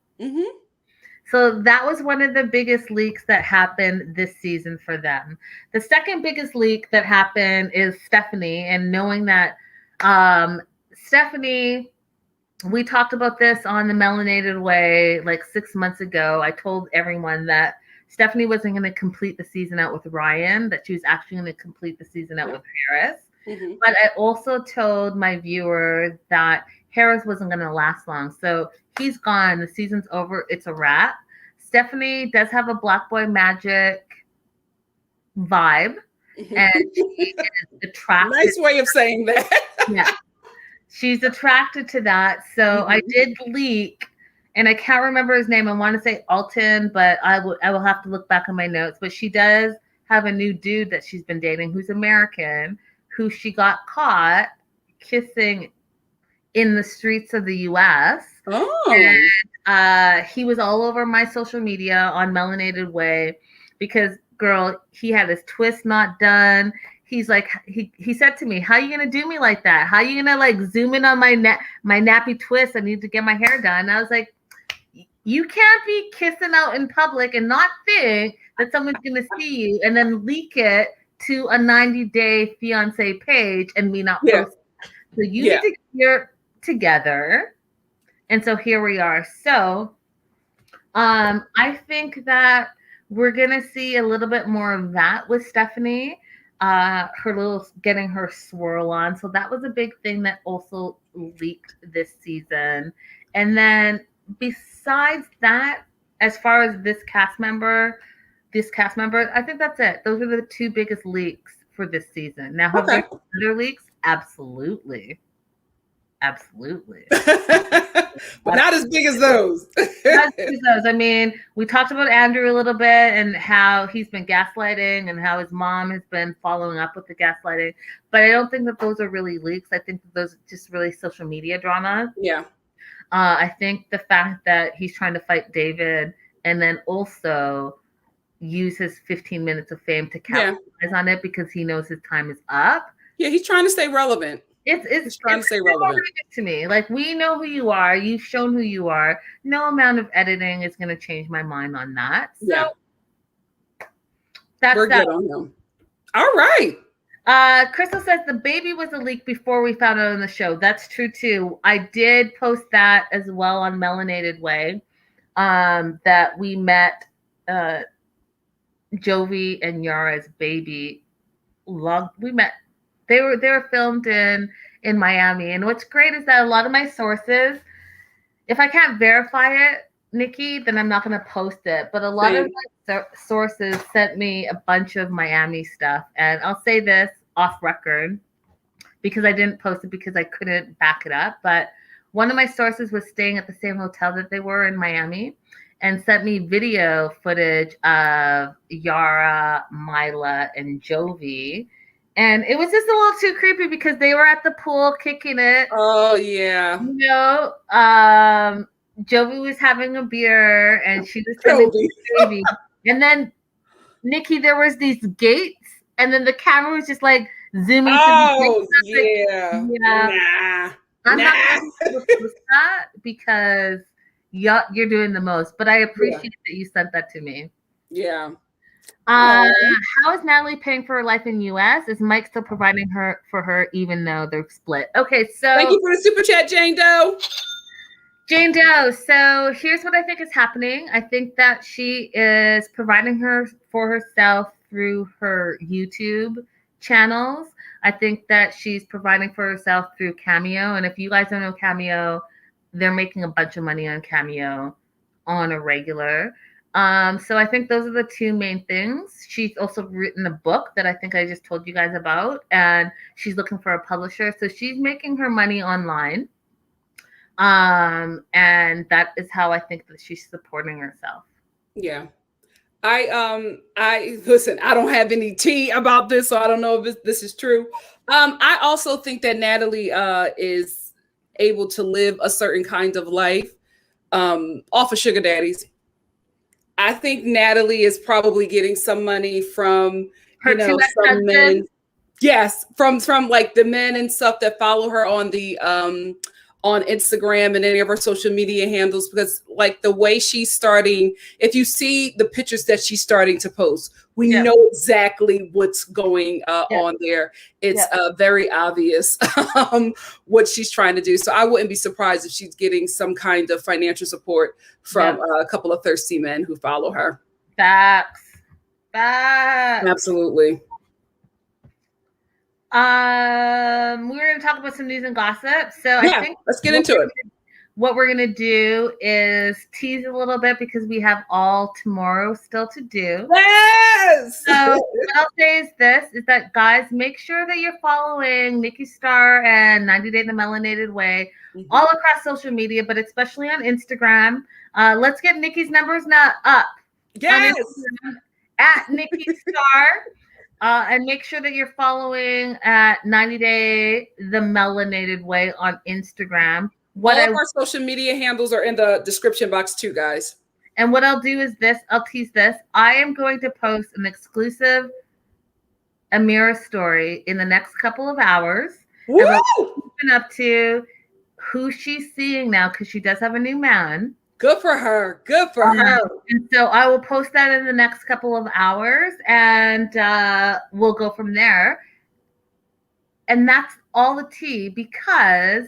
So that was one of the biggest leaks that happened this season for them. The second biggest leak that happened is Stephanie, and knowing that Stephanie, we talked about this on the Melanated Way like 6 months ago. I told everyone that Stephanie wasn't going to complete the season out with Ryan, that she was actually going to complete the season out with Harris. Mm-hmm. But I also told my viewers that Harris wasn't going to last long. So he's gone. The season's over. It's a wrap. Stephanie does have a Black Boy Magic vibe. And she is attracted. Nice way of saying that. Yeah. She's attracted to that. So I did leak, and I can't remember his name. I want to say Alton, but I will have to look back on my notes. But she does have a new dude that she's been dating who's American, who she got caught kissing in the streets of the US. Oh. And he was all over my social media on Melanated Way because, girl, he had his twist not done. He's like, he said to me, "How are you gonna do me like that? How are you gonna like zoom in on my nappy twist? I need to get my hair done." And I was like, you can't be kissing out in public and not think that someone's gonna see you and then leak it to a 90-day fiance page and me not post it. So you need to get your together. And so here we are. So I think that we're gonna see a little bit more of that with Stephanie. Her little getting her swirl on. So that was a big thing that also leaked this season. And then besides that, as far as this cast member, I think that's it. Those are the two biggest leaks for this season. Now, have there been other leaks? Absolutely. But not as big as those. I mean, we talked about Andrew a little bit and how he's been gaslighting and how his mom has been following up with the gaslighting. But I don't think that those are really leaks. I think that those are just really social media drama. Yeah. I think the fact that he's trying to fight David and then also use his 15 minutes of fame to capitalize on it because he knows his time is up. Yeah, he's trying to stay relevant. It's trying to stay relevant to me. Like, we know who you are. You've shown who you are. No amount of editing is going to change my mind on that. So we're good on him. All right. Crystal says the baby was a leak before we found out on the show. That's true too. I did post that as well on Melanated Way. That we met Jovi and Yara's baby. We met. They were filmed in Miami. And what's great is that a lot of my sources, if I can't verify it, Nikki, then I'm not going to post it. But a lot of my sources sent me a bunch of Miami stuff. And I'll say this off record because I didn't post it because I couldn't back it up. But one of my sources was staying at the same hotel that they were in Miami and sent me video footage of Yara, Mila, and Jovi. And it was just a little too creepy because they were at the pool kicking it. Oh, yeah. You know, Jovi was having a beer and she was telling the baby. And then, Nikki, there was these gates and then the camera was just like zooming. Oh, yeah. Nah. I'm not going to post that because you're doing the most. But I appreciate that you sent that to me. Yeah. How is Natalie paying for her life in U.S.? Is Mike still providing for her even though they're split? Okay, so thank you for the super chat, Jane Doe. Jane Doe. So here's what I think is happening. I think that she is providing for herself through her YouTube channels. I think that she's providing for herself through Cameo. And if you guys don't know Cameo, they're making a bunch of money on Cameo on a regular. So I think those are the two main things. She's also written a book that I think I just told you guys about, and she's looking for a publisher. So she's making her money online. And that is how I think that she's supporting herself. Yeah. I listen, I don't have any tea about this, so I don't know if this is true. I also think that Natalie is able to live a certain kind of life off of sugar daddies. I think Natalie is probably getting some money from some men. Yes, from like the men and stuff that follow her on the on Instagram and any of our social media handles, because like the way she's starting, if you see the pictures that she's starting to post, we know exactly what's going on there. It's very obvious what she's trying to do. So I wouldn't be surprised if she's getting some kind of financial support from a couple of thirsty men who follow her. Facts. Absolutely. We're going to talk about some news and gossip. So I think let's get into it. What we're going to do is tease a little bit because we have all tomorrow still to do. Yes! So what I'll say is this, is that guys, make sure that you're following NikkiStar and 90 Day the Melanated Way all across social media, but especially on Instagram. Let's get Nikki's numbers now up. Yes! At NikkiStar. And make sure that you're following at 90 Day the Melanated Way on Instagram. All of our social media handles are in the description box too, guys. And what I'll do is this, I'll tease this. I am going to post an exclusive Amira story in the next couple of hours. Woo! About what she's been up to, who she's seeing now, because she does have a new man. Good for her. Good for her. And so I will post that in the next couple of hours, and we'll go from there. And that's all the tea, because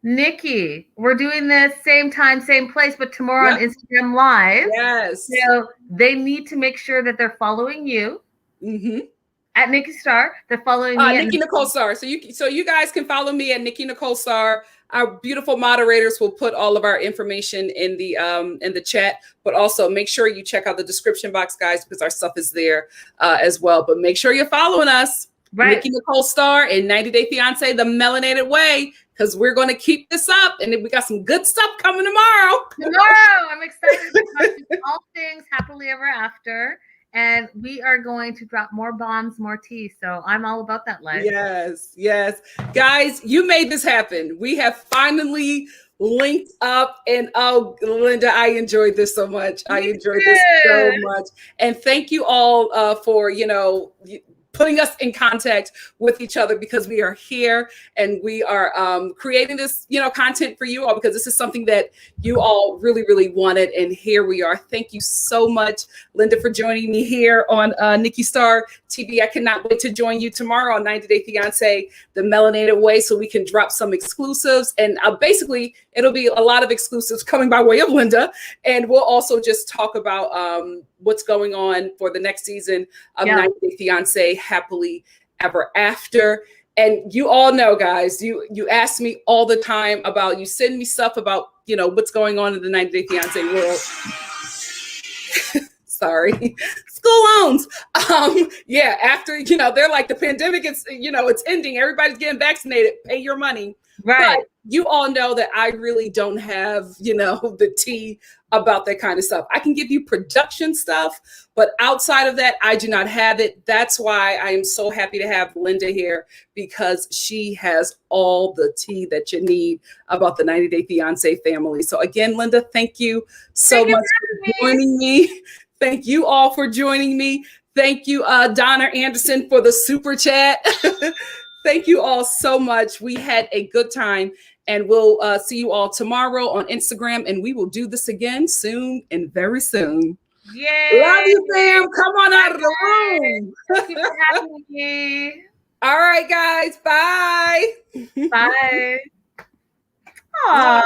Nikki, we're doing this same time, same place, but tomorrow on Instagram Live. Yes. So they need to make sure that they're following you at NikkiStar. They're following me at NikkiNicoleStar. So you guys can follow me at NikkiNicoleStar. Our beautiful moderators will put all of our information in the chat, but also make sure you check out the description box, guys, because our stuff is there as well. But make sure you're following us, right? NikkiNicoleStar and 90 Day Fiance, the Melanated Way, because we're going to keep this up, and we got some good stuff coming tomorrow. I'm excited to talk to all things happily ever after. And we are going to drop more bombs, more tea. So I'm all about that life. Yes. Guys, you made this happen. We have finally linked up. And oh, Linda, I enjoyed this so much. I enjoyed this so much. And thank you all for, putting us in contact with each other, because we are here and we are creating this, content for you all, because this is something that you all really, really wanted. And here we are. Thank you so much, Linda, for joining me here on NikkiStar TV. I cannot wait to join you tomorrow on 90 Day Fiance, the Melanated Way, so we can drop some exclusives. And basically, it'll be a lot of exclusives coming by way of Linda. And we'll also just talk about what's going on for the next season of 90 Day Fiance, Happily Ever After. And you all know, guys, you ask me all the time about, you send me stuff about, what's going on in the 90 Day Fiance world. Sorry. School loans. After, they're like, the pandemic is, it's ending. Everybody's getting vaccinated. Pay your money. Right. But you all know that I really don't have, the tea about that kind of stuff. I can give you production stuff, but outside of that, I do not have it. That's why I am so happy to have Linda here, because she has all the tea that you need about the 90 Day Fiance family. So again, Linda, thank you so much for joining me. Thank you all for joining me. Thank you, Donna Anderson, for the super chat. Thank you all so much. We had a good time, and we'll see you all tomorrow on Instagram, and we will do this again soon and very soon. Yay! Love you, fam. Come on out of the room. Thank you for having me. All right, guys. Bye. Bye. Aww.